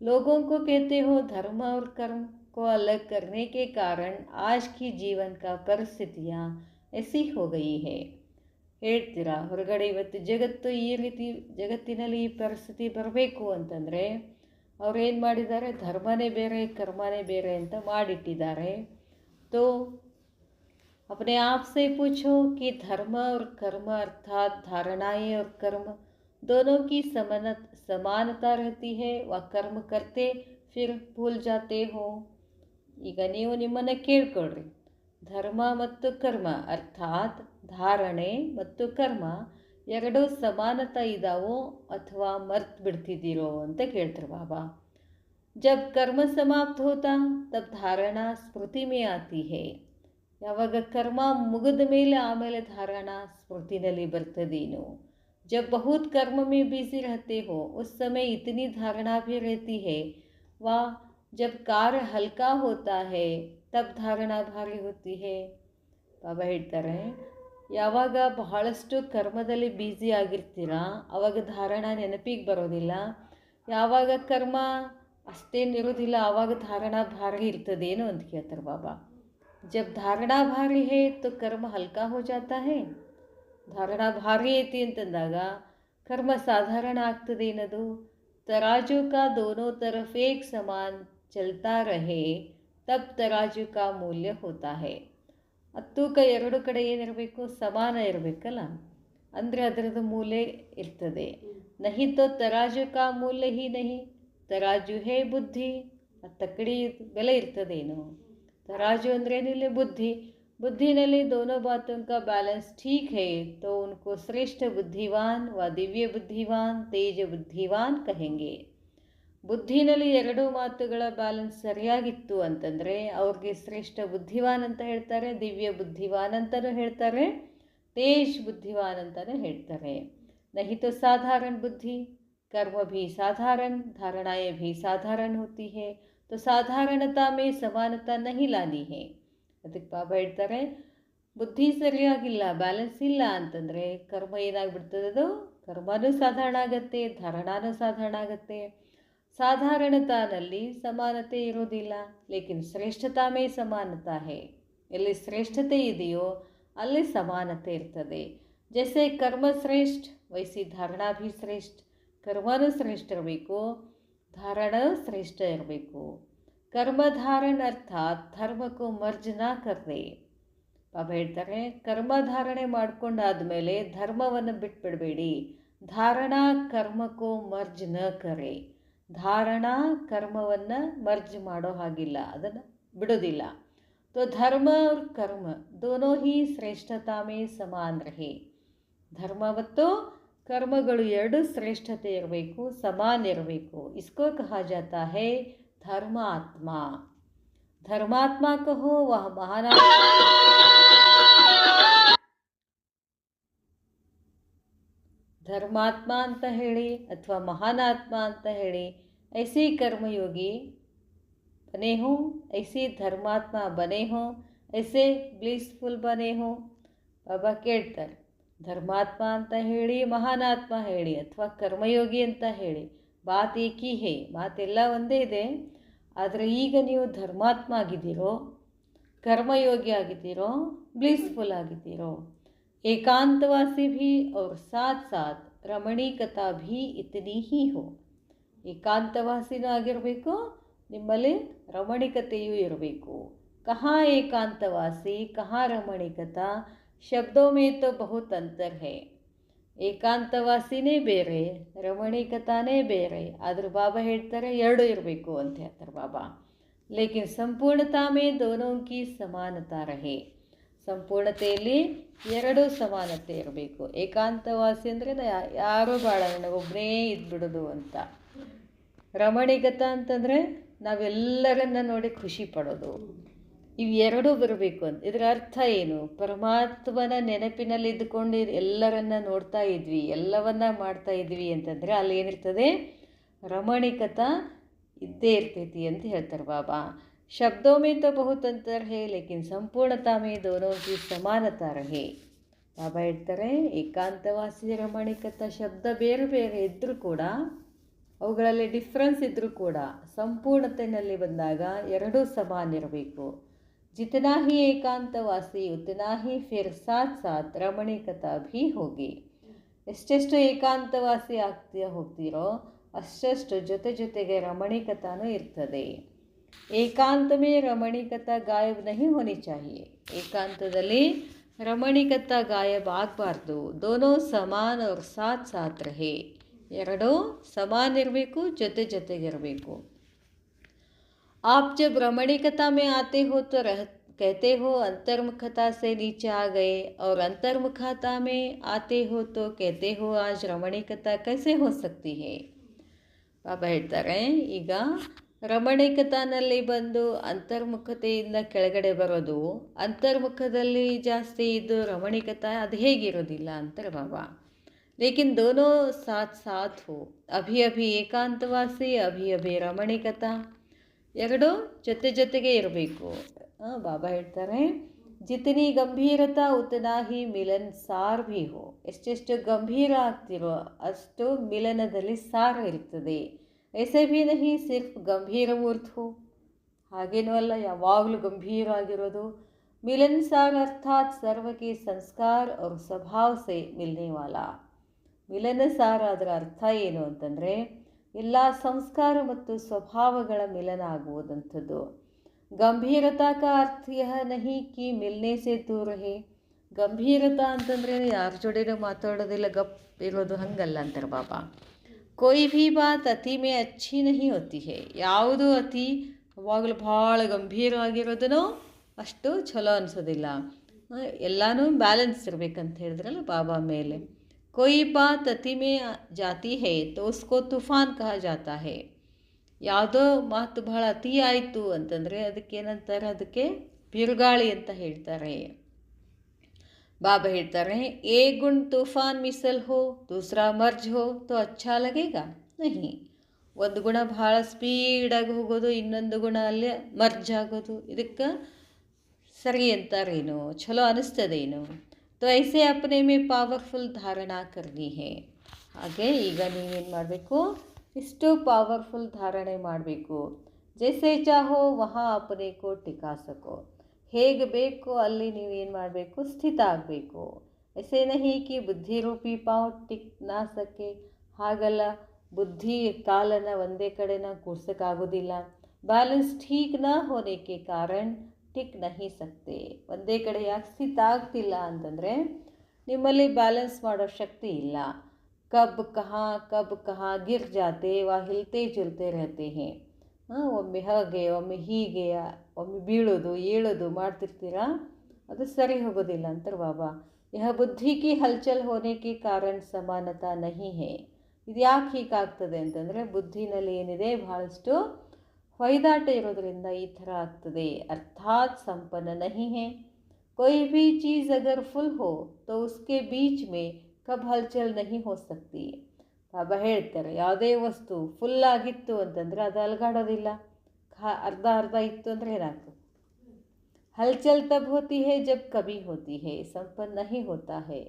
लोगों को कहते हो धर्म और कर्म को अलग करने के कारण आज की जीवन का परिस्थितियाँ ऐसी हो गई है. ಹೇಳ್ತೀರಾ, ಹೊರಗಡೆ ಇವತ್ತು ಜಗತ್ತು ಈ ರೀತಿ ಜಗತ್ತಿನಲ್ಲಿ ಈ ಪರಿಸ್ಥಿತಿ ಬರಬೇಕು ಅಂತಂದರೆ ಅವ್ರೇನು ಮಾಡಿದ್ದಾರೆ, ಧರ್ಮನೇ ಬೇರೆ ಕರ್ಮನೇ ಬೇರೆ ಅಂತ ಮಾಡಿಟ್ಟಿದ್ದಾರೆ. तो अपने आप से पूछो कि धर्म और कर्म अर्थात धारणाएं और कर्म दोनों की समानता रहती है व कर्म करते फिर भूल जाते हो. ಈಗ ನೀವು ನಿಮ್ಮನ್ನು ಕೇಳ್ಕೊಳ್ರಿ, ಧರ್ಮ ಮತ್ತು ಕರ್ಮ ಅರ್ಥಾತ್ ಧಾರಣೆ ಮತ್ತು ಕರ್ಮ ಎರಡೂ ಸಮಾನತಾ ಇದ್ದಾವೋ ಅಥವಾ ಮರ್ತು ಬಿಡ್ತಿದ್ದೀರೋ ಅಂತ ಕೇಳ್ತಾರೆ ಬಾಬಾ. जब कर्म समाप्त होता तब धारणा स्मृति में आती है. ಯಾವಾಗ ಕರ್ಮ ಮುಗಿದ ಮೇಲೆ ಆಮೇಲೆ ಧಾರಣಾ ಸ್ಮೃತಿನಲ್ಲಿ ಬರ್ತದೇನು. जब बहुत कर्म में बिजी रहते हो उस समय इतनी धारणा भी रहती है व जब कार्य हल्का होता है तब धारणा भारी होती है. ಬಾಬಾ ಹೇಳ್ತಾರೆ, ಯಾವಾಗ ಬಹಳಷ್ಟು ಕರ್ಮದಲ್ಲಿ ಬ್ಯುಸಿ ಆಗಿರ್ತೀರಾ ಆವಾಗ ಧಾರಣಾ ನೆನಪಿಗೆ ಬರೋದಿಲ್ಲ. ಯಾವಾಗ ಕರ್ಮ ಅಷ್ಟೇನಿರೋದಿಲ್ಲ ಆವಾಗ ಧಾರಣಾ ಭಾರಿ ಇರ್ತದೇನೋ ಅಂತ ಕೇಳ್ತಾರೆ ಬಾಬಾ. जब धारणा भारी है तो कर्म हल्का हो जाता है. ಧಾರಣಾ ಭಾರಿ ಐತಿ ಅಂತಂದಾಗ ಕರ್ಮ ಸಾಧಾರಣ ಆಗ್ತದೆ ಏನದು. तराजू का दोनों तरफ एक समान चलता रहे तब तराजू का मूल्य होता है. ತೂಕ ಎರಡು ಕಡೆ ಏನಿರಬೇಕು, ಸಮಾನ ಇರಬೇಕಲ್ಲ, ಅಂದರೆ ಅದರದ್ದು ಮೂಲ್ಯ ಇರ್ತದೆ. ನಹಿ ತೋ ತರಾಜು ಕಾ ಮೂಲ್ಯ ಹಿ ನಹಿ, ತರಾಜು ಹೇ ಬುದ್ಧಿ. ಆ ತಕ್ಕಡಿ ಬೆಲೆ ಇರ್ತದೇನು. तराजू अंद्रेನು ಇಲ್ಲಿ ಬುದ್ಧಿ. बुद्धिನಲ್ಲಿ दोनों बातों का बैलेंस ठीक है तो उनको श्रेष्ठ बुद्धिवान व दिव्य बुद्धिवान तेज बुद्धिवान कहेंगे. ಬುದ್ಧಿನಲ್ಲಿ ಎರಡೂ ಮಾತುಗಳ ಬ್ಯಾಲೆನ್ಸ್ ಸರಿಯಾಗಿತ್ತು ಅಂತಂದರೆ ಅವ್ರಿಗೆ ಶ್ರೇಷ್ಠ ಬುದ್ಧಿವಾನ್ ಅಂತ ಹೇಳ್ತಾರೆ, ದಿವ್ಯ ಬುದ್ಧಿವಾನ್ ಅಂತಲೂ ಹೇಳ್ತಾರೆ, तेज बुद्धिवान अंताने ಹೇಳ್ತಾರೆ. नहीं तो साधारण बुद्धि, कर्म भी साधारण, धारणाएं भी साधारण होती है, तो साधारणता में समानता नहीं लानी है. ಅದಕ್ಕೆ ಬಾಬಾ ಹೇಳ್ತಾರೆ ಬುದ್ಧಿ ಸರಿಯಾಗಿಲ್ಲ, ಬ್ಯಾಲೆನ್ಸ್ ಇಲ್ಲ ಅಂತಂದರೆ ಕರ್ಮ ಏನಾಗ್ಬಿಡ್ತದೆ, ಅದು ಕರ್ಮನೂ ಸಾಧಾರಣ ಆಗತ್ತೆ, ಧಾರಣಾನೂ ಸಾಧಾರಣ ಆಗತ್ತೆ. ಸಾಧಾರಣತಾನಲ್ಲಿ ಸಮಾನತೆ ಇರೋದಿಲ್ಲ, ಲೇಕಿನ್ ಶ್ರೇಷ್ಠತಾ ಮೇ ಸಮಾನತಾ ಹೇ. ಎಲ್ಲಿ ಶ್ರೇಷ್ಠತೆ ಇದೆಯೋ ಅಲ್ಲಿ ಸಮಾನತೆ ಇರ್ತದೆ. ಜೈಸೆ ಕರ್ಮ ಶ್ರೇಷ್ಠ ವೈಸಿ ಧಾರಣಾ ಭೀ ಶ್ರೇಷ್ಠ. ಕರ್ಮನೂ ಶ್ರೇಷ್ಠ ಇರಬೇಕು, ಧಾರಣ ಶ್ರೇಷ್ಠ ಇರಬೇಕು. ಕರ್ಮಧಾರಣ ಅರ್ಥಾತ್ ಧರ್ಮಕ್ಕೂ ಮರ್ಜ್ ನಾ ಕರ್ರೆ. ಬಾಬಾ ಹೇಳ್ತಾರೆ ಕರ್ಮಧಾರಣೆ ಮಾಡ್ಕೊಂಡಾದ್ಮೇಲೆ ಧರ್ಮವನ್ನು ಬಿಟ್ಬಿಡಬೇಡಿ. ಧಾರಣಾ ಕರ್ಮಕ್ಕೂ ಮರ್ಜ್ ನ ಕರೆ. ಧಾರಣಾ ಕರ್ಮವನ್ನು ಮರ್ಜ್ ಮಾಡೋ ಹಾಗಿಲ್ಲ, ಅದನ್ನು ಬಿಡೋದಿಲ್ಲ. तो धर्म और कर्म दोनों ही श्रेष्ठता में समान रहे. ಧರ್ಮ ಮತ್ತು ಕರ್ಮಗಳು ಎರಡು ಶ್ರೇಷ್ಠತೆ ಇರಬೇಕು, ಸಮಾನ ಇರಬೇಕು. इसको कहा जाता है धर्मात्मा. धर्मात्मा कहो वह महान ಧರ್ಮಾತ್ಮ ಅಂತ ಹೇಳಿ ಅಥವಾ ಮಹಾನಾತ್ಮ ಅಂತ ಹೇಳಿ ऐसे कर्मयोगी बने हो, ऐसे धर्मात्मा बने हो, ऐसे ब्लिसफुल बने हो. ಬಾಬಾ ಕೇಳ್ತಾರೆ ಧರ್ಮಾತ್ಮ ಅಂತ ಹೇಳಿ, ಮಹಾನಾತ್ಮ ಹೇಳಿ ಅಥವಾ ಕರ್ಮಯೋಗಿ ಅಂತ ಹೇಳಿ, ಬಾತ್ ಏಕಿ ಹೇ, ಮಾತೆಲ್ಲ ಒಂದೇ ಇದೆ. ಆದರೆ ಈಗ ನೀವು ಧರ್ಮಾತ್ಮ ಆಗಿದ್ದೀರೋ, ಕರ್ಮಯೋಗಿ ಆಗಿದ್ದೀರೋ, ಬ್ಲಿಸ್ಫುಲ್ ಆಗಿದ್ದೀರೋ. ಏಕಾಂತವಾಸಿ ಭೀ और साथ साथ ರಮಣೀಕತಾ ಭೀ ಇತನಿ ಹಿ ಹೋ. ಏಕಾಂತವಾಸಿನೂ ಆಗಿರಬೇಕು, ನಿಮ್ಮಲ್ಲಿ ರಮಣಿಕತೆಯೂ ಇರಬೇಕು. ಕಹಾ ಏಕಾಂತವಾಸಿ ಕಹಾ ರಮಣಿಕತಾ, ಶಬ್ದೋ ಮೇ ತೋ ಬಹುತ್ ಅಂತರ್ ಹೈ. ಏಕಾಂತವಾಸಿನೇ ಬೇರೆ, ರಮಣಿಕತಾನೇ ಬೇರೆ. ಆದರೂ ಬಾಬಾ ಹೇಳ್ತಾರೆ ಎರಡು ಇರಬೇಕು ಅಂತ ಹೇಳ್ತಾರೆ ಬಾಬಾ. ಲೇಕಿನ್ ಸಂಪೂರ್ಣತಾ ಮೇ ದೋನೋ ಕಿ ಸಮಾನತಾ ರಹೆ. ಸಂಪೂರ್ಣತೆಯಲ್ಲಿ ಎರಡೂ ಸಮಾನತೆ ಇರಬೇಕು. ಏಕಾಂತವಾಸಿ ಅಂದರೆ ಯಾರೂ ಬೇಡ, ನನಗೊಬ್ಬನೇ ಇದ್ಬಿಡೋದು ಅಂತ. ರಮಣಿಕತ ಅಂತಂದರೆ ನಾವೆಲ್ಲರನ್ನ ನೋಡಿ ಖುಷಿ ಪಡೋದು. ಇವು ಎರಡೂ ಬರಬೇಕು ಅಂತ. ಇದರ ಅರ್ಥ ಏನು? ಪರಮಾತ್ಮನ ನೆನಪಿನಲ್ಲಿ ಇದ್ದುಕೊಂಡು ಎಲ್ಲರನ್ನ ನೋಡ್ತಾ ಇದ್ವಿ, ಎಲ್ಲವನ್ನ ಮಾಡ್ತಾ ಇದ್ವಿ ಅಂತಂದರೆ ಅಲ್ಲಿ ಏನಿರ್ತದೆ, ರಮಣಿಕತ ಇದ್ದೇ ಇರ್ತೈತಿ ಅಂತ ಹೇಳ್ತಾರೆ ಬಾಬಾ. ಶಬ್ದೋ ಮೇ ತೋ ಬಹುತ್ ಅಂತರ್ ಹೇ ಲೇಕಿನ್ ಸಂಪೂರ್ಣತಾ ಮೇ ದೋನೋ ಕಿ ಸಮಾನತಾ ರಹೆ. ಬಾಬಾ ಹೇಳ್ತಾರೆ ಏಕಾಂತವಾಸಿ ರಮಣಿಕತ ಶಬ್ದ ಬೇರೆ ಬೇರೆ ಇದ್ದರೂ ಕೂಡ, ಅವುಗಳಲ್ಲಿ ಡಿಫ್ರೆನ್ಸ್ ಇದ್ದರೂ ಕೂಡ ಸಂಪೂರ್ಣತೆಯಲ್ಲಿ ಬಂದಾಗ ಎರಡೂ ಸಮಾನ ಇರಬೇಕು. ಜಿತನಾ ಹಿ ಏಕಾಂತವಾಸಿ ಉತನಾ ಹಿ ಫಿರ್ ಸಾಥ್ ಸಾಥ್ ರಮಣೀಕತಾ ಭೀ ಹೋಗಿ. ಎಷ್ಟೆಷ್ಟು ಏಕಾಂತವಾಸಿ ಹೋಗ್ತೀರೋ ಅಷ್ಟೆಷ್ಟು ಜೊತೆ ಜೊತೆಗೆ ರಮಣೀಕತಾನೂ ಇರ್ತದೆ. ಏಕಾಂತ ಮೇ ರಮಣೀಕತಾ ಗಾಯಬ್ ನಹಿ ಹೋನಿ ಚಾಹಿಯೆ. ಏಕಾಂತದಲ್ಲಿ ರಮಣೀಕತಾ ಗಾಯಬ್ ಆಗಬಾರ್ದು. ದೋನೋ ಸಮಾನ और ಸಾಥ್ ಸಾಥ್ ರಹೆ. ಎರಡೂ ಸಮಾನ ಇರಬೇಕು, ಜೊತೆ ಜೊತೆಗಿರಬೇಕು. आप जब रमणीकता में आते हो तो कहते हो अंतर्मुखता से नीचे आ गए, और अंतर्मुखता में आते हो तो कहते हो आज रमणीकता कैसे हो सकती है. ಬಾಬಾ ಹೇಳ್ತಾರೆ ಈಗ ರಮಣೀಕತಾನಲ್ಲಿ ಬಂದು ಅಂತರ್ಮುಖತೆಯಿಂದ ಕೆಳಗಡೆ ಬರೋದು, ಅಂತರ್ಮುಖದಲ್ಲಿ ಜಾಸ್ತಿ ಇದ್ದು ರಮಣೀಕತಾ ಅದು ಹೇಗಿರೋದಿಲ್ಲ ಅಂತಾರೆ ಬಾಬಾ. लेकिन दोनों साथ साथ हो. अभी अभी ಏಕಾಂತವಾಸಿ, ಅಭಿ ಅಭಿ ರಮಣೀಕತಾ, ಎರಡೂ ಜೊತೆ ಜೊತೆಗೆ ಇರಬೇಕು. ಬಾಬಾ ಹೇಳ್ತಾರೆ ಜಿತನಿ ಗಂಭೀರತಾ ಉತನಾ ಹಿ ಮಿಲನ್ ಸಾರ್ ಭೀ ಹೋ. ಎಷ್ಟೆಷ್ಟು ಗಂಭೀರ ಆಗ್ತಿರೋ ಅಷ್ಟು ಮಿಲನದಲ್ಲಿ ಸಾರ ಇರ್ತದೆ. ऐसे भी नहीं सिर्फ ಗಂಭೀರ ಮೂರ್ತ ಹೋ, ಹಾಗೇನೂ ಅಲ್ಲ ಯಾವಾಗಲೂ ಗಂಭೀರ ಆಗಿರೋದು. ಮಿಲನ್ ಸಾರ್ ಅರ್ಥಾತ್ ಸರ್ವಕ್ಕೆ ಸಂಸ್ಕಾರ और ಸ್ವಭಾವ ಸೆ ಮಿಲ್ನೆ ವಾಲಾ. ಮಿಲನ ಸಾರ ಅದರ ಅರ್ಥ ಏನು ಅಂತಂದರೆ ಎಲ್ಲ ಸಂಸ್ಕಾರ ಮತ್ತು ಸ್ವಭಾವಗಳ ಮಿಲನ ಆಗುವುದಂಥದ್ದು. ಗಂಭೀರತಾ ಕಾ ಅರ್ಥ ಯಹ ನಹಿ ಕಿ ಮಿಲ್ನೆ ಸೆ ದೂರ ಹೇ. ಗಂಭೀರತಾ ಅಂತಂದರೆ ಯಾರ ಜೋಡಿನೂ ಮಾತಾಡೋದಿಲ್ಲ, ಗಪ್ ಇರೋದು, ಹಂಗಲ್ಲ ಅಂತಾರೆ ಬಾಬಾ. कोई भी बात अति में अच्छी नहीं होती है. ಯಾವುದು ಅತಿ ಯಾವಾಗಲೂ ಭಾಳ ಗಂಭೀರವಾಗಿರೋದನ್ನು ಅಷ್ಟು ಚಲೋ ಅನಿಸೋದಿಲ್ಲ. ಎಲ್ಲನೂ ಬ್ಯಾಲೆನ್ಸ್ ಇರಬೇಕಂತ ಹೇಳಿದ್ರಲ್ಲ ಬಾಬಾ ಮೇಲೆ. ಕೊಯ್ ಬಾತ್ ಅತಿ ಮೇ ಜಾತಿ ಹೇ ತೋ ಉಸ್ಕೋ ತೂಫಾನ್ ಕಹಾ ಜಾತಾ ಹೇ. ಯಾವುದೋ ಮಾತು ಬಹಳ ಅತಿ ಆಯಿತು ಅಂತಂದರೆ ಅದಕ್ಕೇನಂತಾರೆ, ಅದಕ್ಕೆ ಬಿರುಗಾಳಿ ಅಂತ ಹೇಳ್ತಾರೆ. ಬಾಬಾ ಹೇಳ್ತಾರೆ, ಏ ಗುಣ್ ತೂಫಾನ್ ಮಿಸಲ್ ಹೋ ದೂಸರಾ ಮರ್ಜ್ ಹೋ ತೋ ಅಚ್ಚಾ ಲಗೇಗಾ ನಹಿ. ಒಂದು ಗುಣ ಭಾಳ ಸ್ಪೀಡಾಗಿ ಹೋಗೋದು, ಇನ್ನೊಂದು ಗುಣ ಅಲ್ಲೇ ಮರ್ಜ್ ಆಗೋದು, ಇದಕ್ಕೆ ಸರಿ ಅಂತಾರೇನು, ಚಲೋ ಅನಿಸ್ತದೇನು. ತೋ ಐಸೆ ಅಪ್ನೆ ಮೇ ಪವರ್ಫುಲ್ ಧಾರಣಾ ಕರ್ನಿ ಹೇ. ಹಾಗೆ ಈಗ ನೀವೇನು ಮಾಡಬೇಕು, ಇಷ್ಟು ಪವರ್ಫುಲ್ ಧಾರಣೆ ಮಾಡಬೇಕು. ಜೈಸೆ ಚಾಹೋ ವಹಾ ಅಪ್ನೆ ಕೋ ಟಿಕಾ ಸಕೋ. ಹೇಗೆ ಬೇಕೋ ಅಲ್ಲಿ ನೀವೇನು ಮಾಡಬೇಕು, ಸ್ಥಿತ ಆಗಬೇಕು. ಐಸೆ ನಹಿ ಕಿ ಬುದ್ಧಿ ರೂಪಿ ಪಾವ್ ಟಿಕ್ ನಾ ಸಕೆ. ಹಾಗಲ್ಲ, ಬುದ್ಧಿ ಕಾಲನ್ನು ಒಂದೇ ಕಡೆನ ಕೂರ್ಸೋಕ್ಕಾಗೋದಿಲ್ಲ. ಬ್ಯಾಲೆನ್ಸ್ ಠೀಕ್ ನಾ ಹೋನೆ ಕೆ ಕಾರಣ ಟಿಕ್ ನಹಿ ಸಕ್ತೆ. ಒಂದೇ ಕಡೆ ಯಾಕೆ ಸ್ಥಿತ ಆಗ್ತಿಲ್ಲ ಅಂತಂದರೆ ನಿಮ್ಮಲ್ಲಿ ಬ್ಯಾಲೆನ್ಸ್ ಮಾಡೋ ಶಕ್ತಿ ಇಲ್ಲ. ಕಬ್ ಕಹಾ ಗಿರ್ ಜಾತೆ ವಾ ಹಿಲ್ತೆ ಜುಲ್ತೆ ರಹತೆ ಹೇ. ಒಮ್ಮೆ ಹಾಗೆ ಒಮ್ಮೆ ಹೀಗೆ, ಒಮ್ಮೆ ಬೀಳೋದು ಏಳೋದು ಮಾಡ್ತಿರ್ತೀರಾ, ಅದು ಸರಿ ಹೋಗೋದಿಲ್ಲ ಅಂತಾರೆ ಬಾಬಾ. ಯಹ ಬುದ್ಧಿ ಕಿ ಹಲ್ಚಲ್ ಹೋನೆ ಕಿ ಕಾರಣ ಸಮಾನತಾ ನಹಿ ಹೇ. ಇದು ಯಾಕೆ ಹೀಗಾಗ್ತದೆ ಅಂತಂದರೆ ಬುದ್ಧಿನಲ್ಲಿ ಏನಿದೆ, ಬಹಳಷ್ಟು ಹೊಯ್ದಾಟ ಇರೋದ್ರಿಂದ ಈ ಥರ ಆಗ್ತದೆ. ಅರ್ಥಾತ್ ಸಂಪನ್ನ ನಹಿ ಹೇ. ಕೊಯ್ ಭೀ ಚೀಸ್ ಅಗರ್ ಫುಲ್ ಹೋ ತೋ ಉಸ್ಕೆ ಬೀಚ್ ಮೇ ಕಬ್ ಹಲ್ಚಲ್ ನಹಿ ಹೋ ಸಕ್ತಿ. ಬಾಬಾ ಹೇಳ್ತಾರೆ, ಯಾವುದೇ ವಸ್ತು ಫುಲ್ ಆಗಿತ್ತು ಅಂತಂದರೆ ಅದು ಅಲುಗಾಡೋದಿಲ್ಲ. ಅರ್ಧ ಇತ್ತು ಅಂದರೆ ಏನಾಗ್ತದೆ, ಹಲ್ಚಲ್ ತಬ್ ಹೋತಿ ಹೇ ಜಬ್ ಕಬಿ ಹೋತಿ ಹೇ, ಸಂಪನ್ನ ನಹಿ ಹೋತಾ ಹೇ.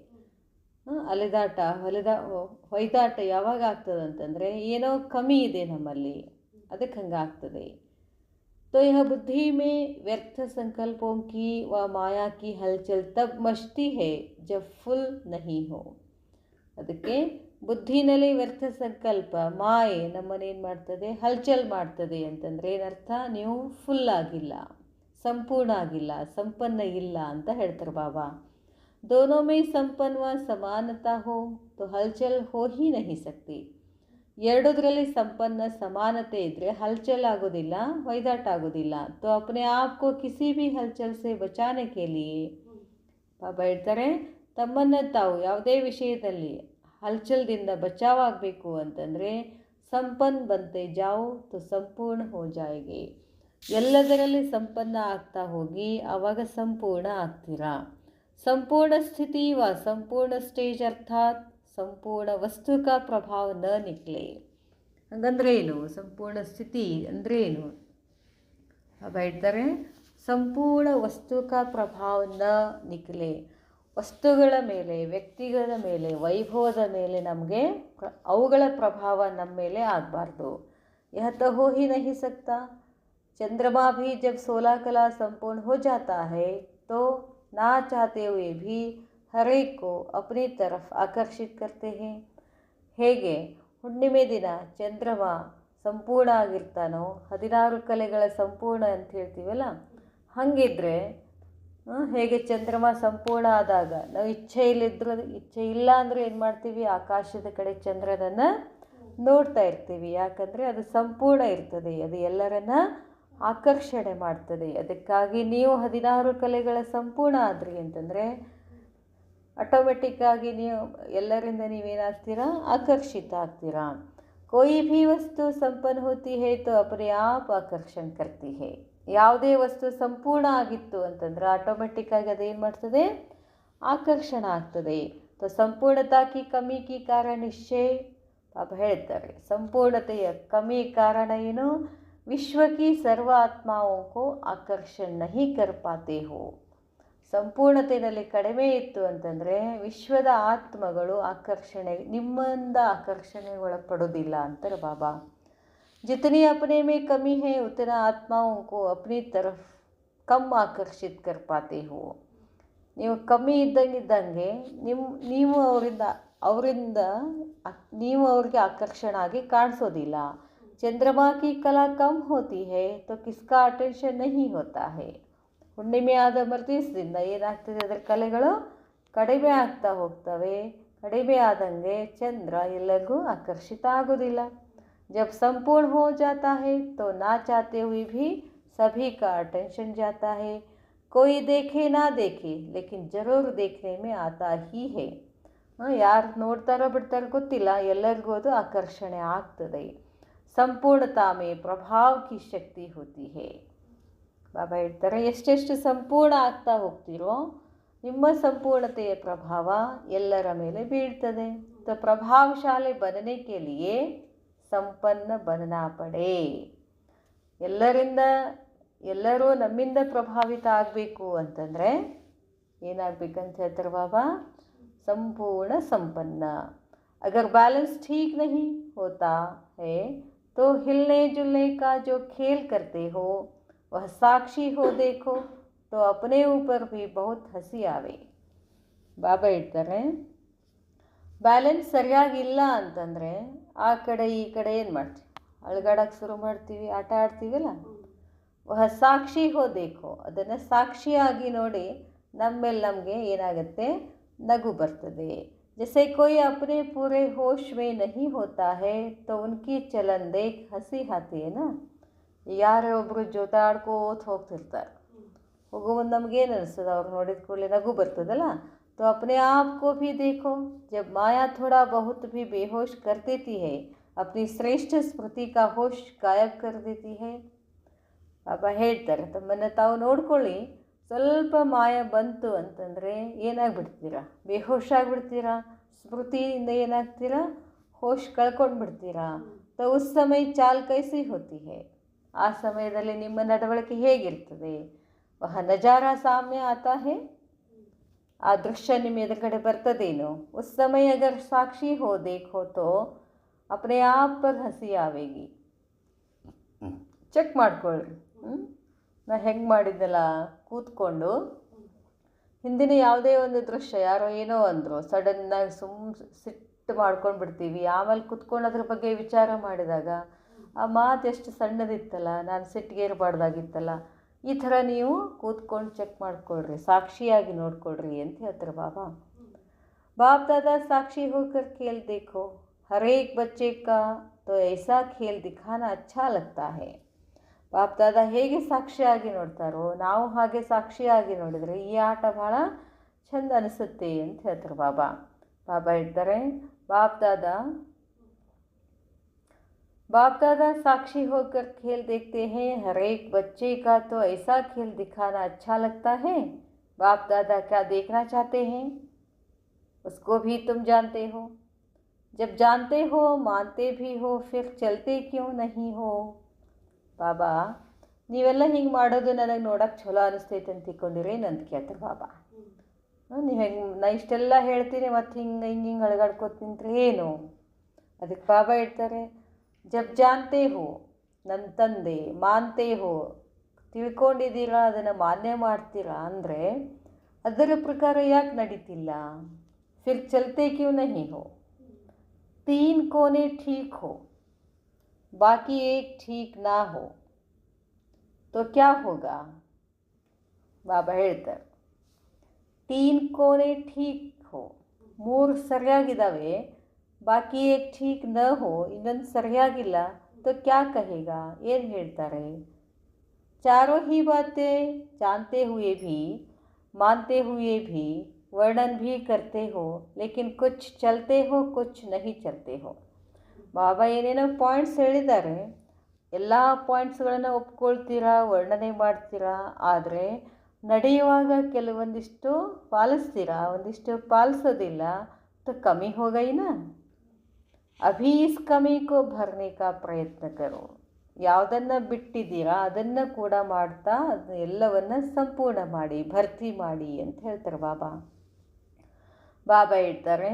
ಹೊಯ್ದಾಟ ಯಾವಾಗ ಆಗ್ತದೆ ಅಂತಂದರೆ ಏನೋ ಕಮ್ಮಿ ಇದೆ ನಮ್ಮಲ್ಲಿ, ಅದಕ್ಕೆ ಹಂಗಾಗ್ತದೆ. तो यह बुद्धि में व्यर्थ संकल्पों की व माया की हलचल तब मचती है जब फुल नहीं हो. ಅದಕ್ಕೆ ಬುದ್ಧಿನಲ್ಲಿ ವ್ಯರ್ಥ ಸಂಕಲ್ಪ ಮಾಯೆ ನಮ್ಮನ್ನೇನು ಮಾಡ್ತದೆ, ಹಲ್ಚಲ್ ಮಾಡ್ತದೆ ಅಂತಂದರೆ ಏನರ್ಥ, ನೀವು ಫುಲ್ ಆಗಿಲ್ಲ, ಸಂಪೂರ್ಣ ಆಗಿಲ್ಲ, ಸಂಪನ್ನ ಇಲ್ಲ ಅಂತ ಹೇಳ್ತಾರೆ ಬಾಬಾ. दोनों में संपन्न व समानता हो तो हलचल हो ही नहीं सकती. ಎರಡೂದರಲ್ಲಿ ಸಂಪನ್ನ ಸಮಾನತೆ ಇದ್ದರೆ ಹಲ್ಚಲ್ ಆಗೋದಿಲ್ಲ, ಹೊಯ್ದಾಟ ಆಗೋದಿಲ್ಲ. तो अपने आप को किसी भी हलचल से बचाने के लिए ಬಾಬಾ ಹೇಳ್ತಾರೆ, ತಮ್ಮನ್ನು ತಾವು ಯಾವುದೇ ವಿಷಯದಲ್ಲಿ ಹಲ್ಚಲ್ದಿಂದ ಬಚಾವಾಗಬೇಕು ಅಂತಂದರೆ ಸಂಪನ್ನ ಬಂತೆ ಜಾವು तो ಸಂಪೂರ್ಣ ಹೋ ಜಾಯೇಗೆ. ಎಲ್ಲದರಲ್ಲಿ ಸಂಪನ್ನ ಆಗ್ತಾ ಹೋಗಿ ಆವಾಗ ಸಂಪೂರ್ಣ ಆಗ್ತೀರಾ. ಸಂಪೂರ್ಣ ಸ್ಥಿತಿ ವ ಸಂಪೂರ್ಣ ಸ್ಟೇಜ್ ಅರ್ಥಾತ್ ಸಂಪೂರ್ಣ ವಸ್ತು ಕಾ ಪ್ರಭಾವ ನ ನಿಕ್ಲೆ. ಹಂಗಂದ್ರೆ ಏನು, ಸಂಪೂರ್ಣ ಸ್ಥಿತಿ ಅಂದರೆ ಏನು? ಬಾಬಾ ಹೇಳ್ತಾರೆ, ಸಂಪೂರ್ಣ ವಸ್ತು ಕಾ ಪ್ರಭಾವ ನ ನಿಕ್ಲೆ. ವಸ್ತುಗಳ ಮೇಲೆ, ವ್ಯಕ್ತಿಗಳ ಮೇಲೆ, ವೈಭವದ ಮೇಲೆ ನಮಗೆ ಅವುಗಳ ಪ್ರಭಾವ ನಮ್ಮ ಮೇಲೆ ಆಗಬಾರ್ದು. ಯಹ ತೋ ಹೋ ಹಿ ನಹಿ ಸಕ್ತಾ. चंद्रमा भी जब 16 कला संपूर्ण हो जाता है तो ना चाहते हुए भी हर एक को अपनी तरफ आकर्षित करते हैं. ಹೇಗೆ ಹುಣ್ಣಿಮೆ ದಿನ ಚಂದ್ರಮ ಸಂಪೂರ್ಣ ಆಗಿರ್ತಾನೋ, 16 ಕಲೆಗಳ ಸಂಪೂರ್ಣ ಅಂತ ಹೇಳ್ತೀವಲ್ಲ, ಹಾಗಿದ್ರೆ ಹೇಗೆ ಚಂದ್ರಮ ಸಂಪೂರ್ಣ ಆದಾಗ ನಾವು ಇಚ್ಛೆ ಇಲ್ಲ ಅಂದರೆ ಏನು ಮಾಡ್ತೀವಿ, ಆಕಾಶದ ಕಡೆ ಚಂದ್ರನನ್ನು ನೋಡ್ತಾ ಇರ್ತೀವಿ. ಯಾಕಂದರೆ ಅದು ಸಂಪೂರ್ಣ ಇರ್ತದೆ, ಅದು ಎಲ್ಲರನ್ನ ಆಕರ್ಷಣೆ ಮಾಡ್ತದೆ. ಅದಕ್ಕಾಗಿ ನೀವು 16 ಕಲೆಗಳ ಸಂಪೂರ್ಣ ಆದ್ರಿ ಅಂತಂದರೆ ಆಟೋಮೆಟಿಕ್ಕಾಗಿ ನೀವು ಎಲ್ಲರಿಂದ ನೀವೇನಾಗ್ತೀರಾ, ಆಕರ್ಷಿತ ಆಗ್ತೀರಾ. कोई भी वस्तु संपन्न होती है तो अपने आप ಆಕರ್ಷಣ करती है. ಯಾವುದೇ ವಸ್ತು ಸಂಪೂರ್ಣ ಆಗಿತ್ತು ಅಂತಂದರೆ ಆಟೋಮೆಟಿಕ್ಕಾಗಿ ಅದೇನು ಮಾಡ್ತದೆ, ಆಕರ್ಷಣ ಆಗ್ತದೆ. तो ಸಂಪೂರ್ಣತಾ ಕಿ ಕಮಿ ಕಿ ಕಾರಣ ನಿಶ್ಚಯ. ಬಾಬಾ ಹೇಳ್ತಾರೆ, ಸಂಪೂರ್ಣತೆಯ ಕಮ್ಮಿ ಕಾರಣ ಏನು, विश्व की सर्व आत्माओं को आकर्षण नहीं कर पाते हो. ಸಂಪೂರ್ಣತೆಯಲ್ಲಿ ಕಡಿಮೆ ಇತ್ತು ಅಂತಂದರೆ ವಿಶ್ವದ ಆತ್ಮಗಳು ನಿಮ್ಮಿಂದ ಆಕರ್ಷಣೆ ಒಳಪಡೋದಿಲ್ಲ ಅಂತಾರೆ ಬಾಬಾ. जितनी अपने में कमी है उतना आत्माओं को अपनी तरफ कम आकर्षित कर पाते हो. ನೀವು ಕಮ್ಮಿ ಇದ್ದಂಗೆ ನೀವು ಅವ್ರಿಗೆ ಆಕರ್ಷಣ ಆಗಿ ಕಾಣಿಸೋದಿಲ್ಲ. चंद्रमा की कला कम होती है तो किसका अटेंशन नहीं होता है. ಹುಣ್ಣಿಮೆ ಆದ ಮರುದಿವಸದಿಂದ ಏನಾಗ್ತದೆ, ಅದರ ಕಲೆಗಳು ಕಡಿಮೆ ಆಗ್ತಾ ಹೋಗ್ತವೆ. ಕಡಿಮೆ ಆದಂಗೆ ಚಂದ್ರ ಎಲ್ಲರಿಗೂ ಆಕರ್ಷಿತ ಆಗೋದಿಲ್ಲ. जब संपूर्ण हो जाता है तो ना चाहते हुए भी सभी का अटेंशन जाता है। कोई देखे ना देखे लेकिन जरूर देखने में आता ही है। ಯಾರು ನೋಡ್ತಾರೋ ಬಿಡ್ತಾರೋ ಗೊತ್ತಿಲ್ಲ, ಎಲ್ಲರಿಗೂ ಅದು ಆಕರ್ಷಣೆ ಆಗ್ತದೆ. ಸಂಪೂರ್ಣತಾ ಮೇ ಪ್ರಭಾವ ಕಿ ಶಕ್ತಿ ಹೋತಿ ಹೇ. ಬಾಬಾ ಹೇಳ್ತಾರೆ, ಎಷ್ಟೆಷ್ಟು ಸಂಪೂರ್ಣ ಆಗ್ತಾ ಹೋಗ್ತೀರೋ ನಿಮ್ಮ ಸಂಪೂರ್ಣತೆಯ ಪ್ರಭಾವ ಎಲ್ಲರ ಮೇಲೆ ಬೀಳ್ತದೆ. तो प्रभावशाली बनने के लिए ಸಂಪನ್ನ बनना पड़े. ಎಲ್ಲರೂ ನಮ್ಮಿಂದ ಪ್ರಭಾವಿತ ಆಗಬೇಕು ಅಂತಂದರೆ ಏನಾಗಬೇಕಂತ ಹೇಳ್ತಾರೆ ಬಾಬಾ? संपूर्ण संपन्न. अगर बैलेंस ठीक नहीं होता है तो हिलने जुलने का जो खेल करते हो वह साक्षी हो देखो तो अपने ऊपर भी बहुत हंसी आवे. ಬಾಬಾ ಹೇಳ್ತಾರೆ, ಬ್ಯಾಲೆನ್ಸ್ ಸರಿಯಾಗಿಲ್ಲ ಅಂತಂದರೆ ಆ ಕಡೆ ಈ ಕಡೆ ಏನು ಮಾಡ್ತೀವಿ? ಅಳ್ಗಾಡಕ್ಕೆ ಶುರು ಮಾಡ್ತೀವಿ, ಆಟ ಆಡ್ತೀವಲ್ಲ. ವಹ ಸಾಕ್ಷಿ ಹೋ ದೇಖೋ, ಅದನ್ನು ಸಾಕ್ಷಿಯಾಗಿ ನೋಡಿ ನಮ್ಮೇಲೆ ನಮಗೆ ಏನಾಗುತ್ತೆ? ನಗು ಬರ್ತದೆ. जैसे कोई अपने पूरे होश में नहीं होता है तो उनकी चलन देख हंसी आती है ना. ಯಾರೇ ಒಬ್ಬರು ಜೋತಾಡ್ಕೋತ ಹೋಗ್ತಿರ್ತಾರೆ, ಹೋಗೋ ಮುಂದೆ ನಮಗೇನು ಅನಿಸ್ತದೆ? ಅವ್ರು ನೋಡಿದ ಕೂಡಲೇ ನಗು ಬರ್ತದಲ್ಲ. तो अपने आप को भी देखो, जब माया थोड़ा बहुत भी बेहोश कर देती है अपनी श्रेष्ठ स्मृति का होश गायब कर देती है. ಬಾಬಾ ಹೇಳ್ತಾರೆ, ತಮ್ಮನ್ನು ತಾವು ನೋಡ್ಕೊಳ್ಳಿ. ಸ್ವಲ್ಪ ಮಾಯ ಬಂತು ಅಂತಂದರೆ ಏನಾಗ್ಬಿಡ್ತೀರಾ? ಬೇಹೋಶ್ ಆಗಿಬಿಡ್ತೀರಾ. ಸ್ಮೃತಿಯಿಂದ ಏನಾಗ್ತೀರಾ? ಹೋಶ್ ಕಳ್ಕೊಂಡು ಬಿಡ್ತೀರಾ. तो उस समय चाल कैसी होती है, ಆ ಸಮಯದಲ್ಲಿ ನಿಮ್ಮ ನಡವಳಿಕೆ ಹೇಗಿರ್ತದೆ? ವಹ ನಜಾರ ಸಾಮ್ಯ ಆತಾ ಹೇ, ಆ ದೃಶ್ಯ ನಿಮ್ಮ ಎದುರುಗಡೆ ಬರ್ತದೇನು? ಉಸ್ ಸಮಯ ಅಗರ್ ಸಾಕ್ಷಿ ಹೋ ದೇಖೋ ತೋ ಅಪ್ನೆ ಆಪ್ ಪರ್ ಹಸಿ ಆವೇಗಿ. ಚೆಕ್ ಮಾಡ್ಕೊಳ್ರಿ. ನಾ ಹೆಂಗೆ ಮಾಡಿದ್ದಲ್ಲ, ಕೂತ್ಕೊಂಡು ಹಿಂದಿನ ಯಾವುದೇ ಒಂದು ದೃಶ್ಯ, ಯಾರೋ ಏನೋ ಅಂದರು, ಸಡನ್ನಾಗಿ ಸಿಟ್ಟು ಮಾಡ್ಕೊಂಡು ಬಿಡ್ತೀವಿ. ಆಮೇಲೆ ಕೂತ್ಕೊಂಡು ಅದ್ರ ಬಗ್ಗೆ ವಿಚಾರ ಮಾಡಿದಾಗ ಆ ಮಾತು ಎಷ್ಟು ಸಣ್ಣದಿತ್ತಲ್ಲ, ನಾನು ಸಿಟ್ಟಿಗೆ ಇರಬಾರ್ದಾಗಿತ್ತಲ್ಲ. ಈ ಥರ ನೀವು ಕೂತ್ಕೊಂಡು ಚೆಕ್ ಮಾಡ್ಕೊಳ್ರಿ, ಸಾಕ್ಷಿಯಾಗಿ ನೋಡ್ಕೊಳ್ರಿ ಅಂತ ಹೇಳ್ತಾರೆ ಬಾಬಾ. बाप दादा साक्षी होकर खेल देखो, हर एक बच्चे का तो ऐसा खेल दिखाना अच्छा लगता है. ಬಾಪ್ ದಾದಾ ಹೇಗೆ ಸಾಕ್ಷಿಯಾಗಿ ನೋಡ್ತಾರೋ ನಾವು ಹಾಗೆ ಸಾಕ್ಷಿಯಾಗಿ ನೋಡಿದರೆ ಈ ಆಟ ಭಾಳ ಚಂದ ಅನಿಸುತ್ತೆ ಅಂತ ಹೇಳ್ತಾರೆ ಬಾಬಾ. ಬಾಬಾ ಹೇಳ್ತಾರೆ, बाप दादा साक्षी होकर खेल देखते हैं, हर एक बच्चे का तो ऐसा खेल दिखाना अच्छा लगता है. बाप दादा क्या देखना चाहते हैं उसको भी तुम जानते हो. जब जानते हो मानते भी हो फिर चलते क्यों नहीं हो. ಬಾಬಾ, ನೀವೆಲ್ಲ ಹಿಂಗೆ ಮಾಡೋದು ನನಗೆ ನೋಡೋಕೆ ಚಲೋ ಅನಿಸ್ತೈತೆ ಅಂತ ತಿಳ್ಕೊಂಡಿರಿ ನಂತ ಕೇಳ್ತಾರೆ ಬಾಬಾ. ನೀವು ಹೆಂಗೆ ನಾ ಇಷ್ಟೆಲ್ಲ ಹೇಳ್ತೀನಿ ಮತ್ತು ಹಿಂಗೆ ಅಳಗಾಡ್ಕೋತ ನಿಂತ್ರೆ ಏನು? ಅದಕ್ಕೆ ಬಾಬಾ ಹೇಳ್ತಾರೆ, ಜಬ್ ಜಾನ್ತೆ ಹೋ, ನನ್ನ ತಂದೆ, ಮಾನ್ತೆ ಹೋ, ತಿಳ್ಕೊಂಡಿದ್ದೀರಾ, ಅದನ್ನು ಮಾನ್ಯ ಮಾಡ್ತೀರಾ ಅಂದರೆ ಅದರ ಪ್ರಕಾರ ಯಾಕೆ ನಡೀತಿಲ್ಲ? ಫಿರ್ ಚಲ್ತೆ ಕ್ಯೂ ನಹಿ ಹೋ. ತೀನ್ ಕೋನೆ ಠೀಕ್ ಹೋ, बाकी एक ठीक ना हो तो क्या होगा. ಬಾಬಾ ಹೇಳ್ತಾರೆ, ತೀನ್ ಕೋನೆ ಠೀಕ್ ಹೋ, ಮೂರು ಸರಿಯಾಗಿದ್ದಾವೆ, ಬಾಕಿ ಏಕ್ ಠೀಕ್ ನ ಹೋ, ಇನ್ನೊಂದು ಸರಿಯಾಗಿಲ್ಲ, तो क्या कहेगा, ಏನು ಹೇಳ್ತಾರೆ? चारों ही बातें जानते हुए भी मानते हुए भी वर्णन भी करते हो लेकिन कुछ चलते हो कुछ नहीं चलते हो. ಬಾಬಾ ಏನೇನೋ ಪಾಯಿಂಟ್ಸ್ ಹೇಳಿದ್ದಾರೆ, ಎಲ್ಲ ಪಾಯಿಂಟ್ಸ್ಗಳನ್ನು ಒಪ್ಕೊಳ್ತೀರಾ, ವರ್ಣನೆ ಮಾಡ್ತೀರಾ, ಆದರೆ ನಡೆಯುವಾಗ ಕೆಲವೊಂದಿಷ್ಟು ಪಾಲಿಸ್ತೀರಾ, ಒಂದಿಷ್ಟು ಪಾಲಿಸೋದಿಲ್ಲ. तो कमी हो गई ना, अभी इस कमी को भरने का प्रयत्न करो. ಯಾವುದನ್ನು ಬಿಟ್ಟಿದ್ದೀರಾ ಅದನ್ನು ಕೂಡ ಮಾಡ್ತಾ ಅದು ಎಲ್ಲವನ್ನು ಸಂಪೂರ್ಣ ಮಾಡಿ, ಭರ್ತಿ ಮಾಡಿ ಅಂತ ಹೇಳ್ತಾರೆ ಬಾಬಾ. ಬಾಬಾ ಹೇಳ್ತಾರೆ,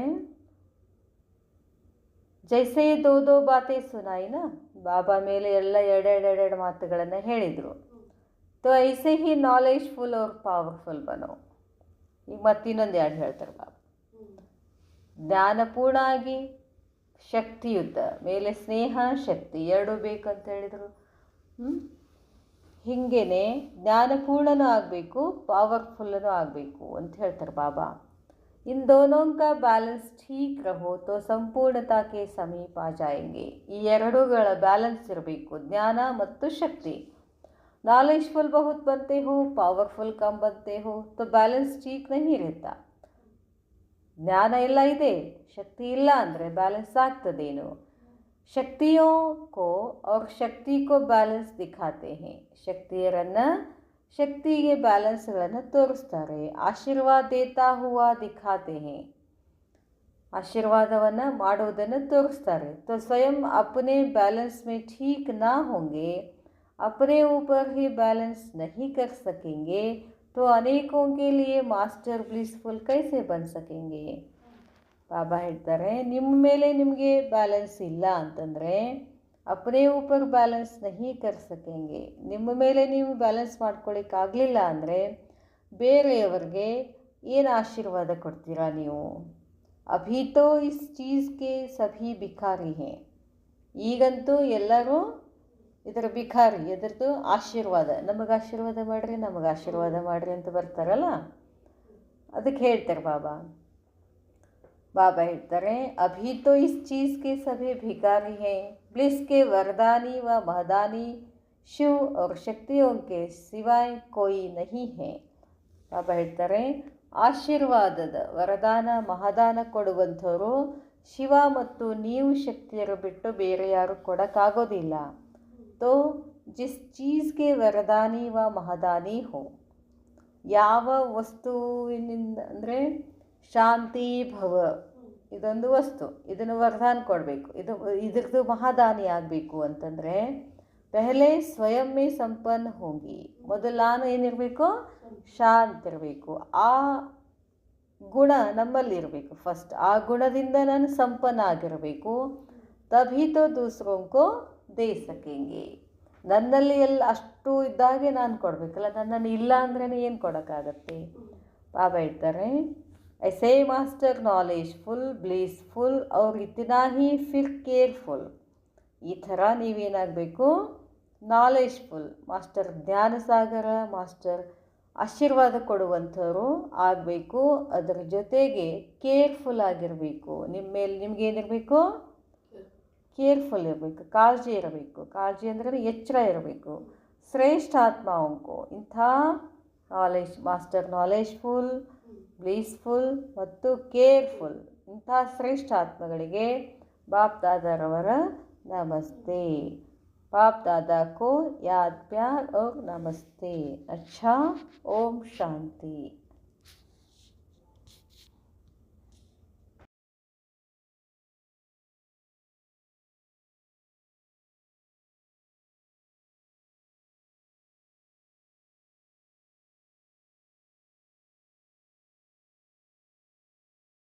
ಜೈಸೆ ದೋ ಬಾತೆ ಸುನಾಯಿನ, ಬಾಬಾ ಮೇಲೆ ಎಲ್ಲ ಎರಡೆರಡು ಮಾತುಗಳನ್ನು ಹೇಳಿದರು. तो ऐसे ही नॉलेजफुल और पावरफुल बनो. ಈಗ ಮತ್ತಿನ್ನೊಂದು ಎರಡು ಹೇಳ್ತಾರೆ ಬಾಬಾ. ಜ್ಞಾನಪೂರ್ಣ ಆಗಿ ಶಕ್ತಿಯುತ, ಮೇಲೆ ಸ್ನೇಹ ಶಕ್ತಿ ಎರಡೂ ಬೇಕು ಅಂತ ಹೇಳಿದರು. ಹೀಗೇನೆ ಜ್ಞಾನಪೂರ್ಣನೂ ಆಗಬೇಕು, ಪವರ್ಫುಲ್ಲನೂ ಆಗಬೇಕು ಅಂತ ಹೇಳ್ತಾರೆ ಬಾಬಾ. इन दोनों का बैलेंस ठीक रहो तो ಸಂಪೂರ್ಣತಾ ಕೆ ಸಮೀಪ ಆ ಜಾಯೆಂಗೆ. ಈ ಎರಡೂಗಳ ಬ್ಯಾಲೆನ್ಸ್ ಇರಬೇಕು, ಜ್ಞಾನ ಮತ್ತು ಶಕ್ತಿ. नॉलेजफुल बहुत बनते हो, पावरफुल कम बनते हो, तो बैलेंस ठीक नहीं रहता. ಜ್ಞಾನ ಎಲ್ಲ ಇದೆ, ಶಕ್ತಿ ಇಲ್ಲ ಅಂದರೆ ಬ್ಯಾಲೆನ್ಸ್ ಆಗ್ತದೇನು. ಶಕ್ತಿಯೋ ಕೋ ಅವ್ರ ಶಕ್ತಿ ಕೋ ಬ್ಯಾಲೆನ್ಸ್ ದಿಖಾತೆ ಹೇ. ಶಕ್ತಿಗೆ ಬ್ಯಾಲೆನ್ಸ್ಗಳನ್ನು ತೋರಿಸ್ತಾರೆ. ಆಶೀರ್ವಾದ ದೇತಾ ಹುವಾ ದಿಖಾತೆ ಹೇ. ಆಶೀರ್ವಾದವನ್ನು ಮಾಡುವುದನ್ನು ತೋರಿಸ್ತಾರೆ. तो स्वयं अपने बैलेंस में ठीक ना होंगे, अपने ऊपर ही बैलेंस नहीं कर सकेंगे, तो अनेकों के लिए मास्टर ब्लिसफुल कैसे बन सकेंगे. ಬಾಬಾ ಹೇಳ್ತಾರೆ, ನಿಮ್ಮ ಮೇಲೆ ನಿಮಗೆ ಬ್ಯಾಲೆನ್ಸ್ ಇಲ್ಲ ಅಂತಂದರೆ ಅಪನೇ ಊಪರ್ ಬ್ಯಾಲೆನ್ಸ್ ನಹಿ ಕರ್ ಸಕೆಂಗೆ. ನಿಮ್ಮ ಮೇಲೆ ನೀವು ಬ್ಯಾಲೆನ್ಸ್ ಮಾಡ್ಕೊಳ್ಳಿಕ್ಕಾಗಲಿಲ್ಲ ಅಂದರೆ ಬೇರೆಯವರಿಗೆ ಏನು ಆಶೀರ್ವಾದ ಕೊಡ್ತೀರಾ ನೀವು. ಅಭಿ ತೋ ಇಸ್ ಚೀಸ್ಗೆ ಸಭಿ ಭಿಖಾರಿ ಹೇ. ಈಗಂತೂ ಎಲ್ಲರೂ ಇದರ ಭಿಖಾರಿ, ಎದರದ್ದು ಆಶೀರ್ವಾದ. ನಮಗೆ ಆಶೀರ್ವಾದ ಮಾಡಿರಿ, ನಮಗೆ ಆಶೀರ್ವಾದ ಮಾಡಿರಿ ಅಂತ ಬರ್ತಾರಲ್ಲ, ಅದಕ್ಕೆ ಹೇಳ್ತಾರೆ ಬಾಬಾ ಹೇಳ್ತಾರೆ, ಅಭಿ ತೋ ಇಸ್ ಚೀಸ್ಗೆ ಸಭಿ ಭಿಖಾರಿ ಹೇ, ಬ್ಲಿಸ್ ಕೆ ವರದಾನಿ ವ ಮಹದಾನಿ ಶಿವ್ ಅವ್ರ ಶಕ್ತಿಯೋं के सिवाय कोई नहीं है. ಬಾಬಾ ಹೇಳ್ತಾರೆ, ಆಶೀರ್ವಾದದ ವರದಾನ ಮಹಾದಾನ ಕೊಡುವಂಥವರು ಶಿವ ಮತ್ತು ನೀವು ಶಕ್ತಿಯರು ಬಿಟ್ಟು ಬೇರೆ ಯಾರು ಕೊಡೋಕ್ಕಾಗೋದಿಲ್ಲ. तो जिस चीज़ के वरदानी व महादानी हो, ಯಾವ ವಸ್ತುವಿನಿಂದ ಅಂದರೆ ಶಾಂತಿ ಭವ, ಇದೊಂದು ವಸ್ತು, ಇದನ್ನು ವರದಾನ ಕೊಡಬೇಕು, ಇದ್ರದ್ದು ಮಹಾದಾನಿ ಆಗಬೇಕು ಅಂತಂದರೆ ಪೆಹಲೆ ಸ್ವಯಂ ಮೇ ಸಂಪನ್ನ ಹೋಗಿ, ಮೊದಲು ನಾನು ಏನಿರಬೇಕು, ಶಾಂತ ಇರಬೇಕು. ಆ ಗುಣ ನಮ್ಮಲ್ಲಿರಬೇಕು ಫಸ್ಟ್. ಆ ಗುಣದಿಂದ ನಾನು ಸಂಪನ್ನ ಆಗಿರಬೇಕು. ತಭಿ ತೋ ದೂಸರೋಂಕೋ ದೇ ಸಕೆಂಗೆ. ನನ್ನಲ್ಲಿ ಎಲ್ಲ ಅಷ್ಟು ಇದ್ದಾಗೆ ನಾನು ಕೊಡಬೇಕಲ್ಲ, ನನ್ನಲ್ಲಿ ಇಲ್ಲ ಅಂದ್ರೇ ಏನು ಕೊಡೋಕ್ಕಾಗತ್ತೆ. ಬಾಬಾ ಹೇಳ್ತಾರೆ, ऐसे मास्टर नॉलेजफुल ब्लिसफुल और इतना ही फिर केयरफुल. ಈ ಥರ ನೀವೇನಾಗಬೇಕು, ನಾಲೆಜ್ಫುಲ್ ಮಾಸ್ಟರ್, ಜ್ಞಾನ ಸಾಗರ ಮಾಸ್ಟರ್, ಆಶೀರ್ವಾದ ಕೊಡುವಂಥವ್ರು ಆಗಬೇಕು. ಅದರ ಜೊತೆಗೆ ಕೇರ್ಫುಲ್ ಆಗಿರಬೇಕು. ನಿಮ್ಮ ಮೇಲೆ ನಿಮಗೇನಿರಬೇಕು, ಕೇರ್ಫುಲ್ ಇರಬೇಕು, ಕಾಳಜಿ ಇರಬೇಕು. ಕಾಳಜಿ ಅಂದರೆ ಎಚ್ಚರ ಇರಬೇಕು. ಶ್ರೇಷ್ಠ ಆತ್ಮಾವಂಕು ಇಂಥ ಮಾಸ್ಟರ್ ನಾಲೆಜ್ಫುಲ್, ಬ್ಲೀಸ್ಫುಲ್ ಮತ್ತು ಕೇರ್ಫುಲ್, ಇಂಥ ಶ್ರೇಷ್ಠ ಆತ್ಮಗಳಿಗೆ ಬಾಪ್ ದಾದಾರವರ ನಮಸ್ತೆ. ಬಾಪ್ दादा को याद प्यार और नमस्ते. अच्छा, ओम शांति.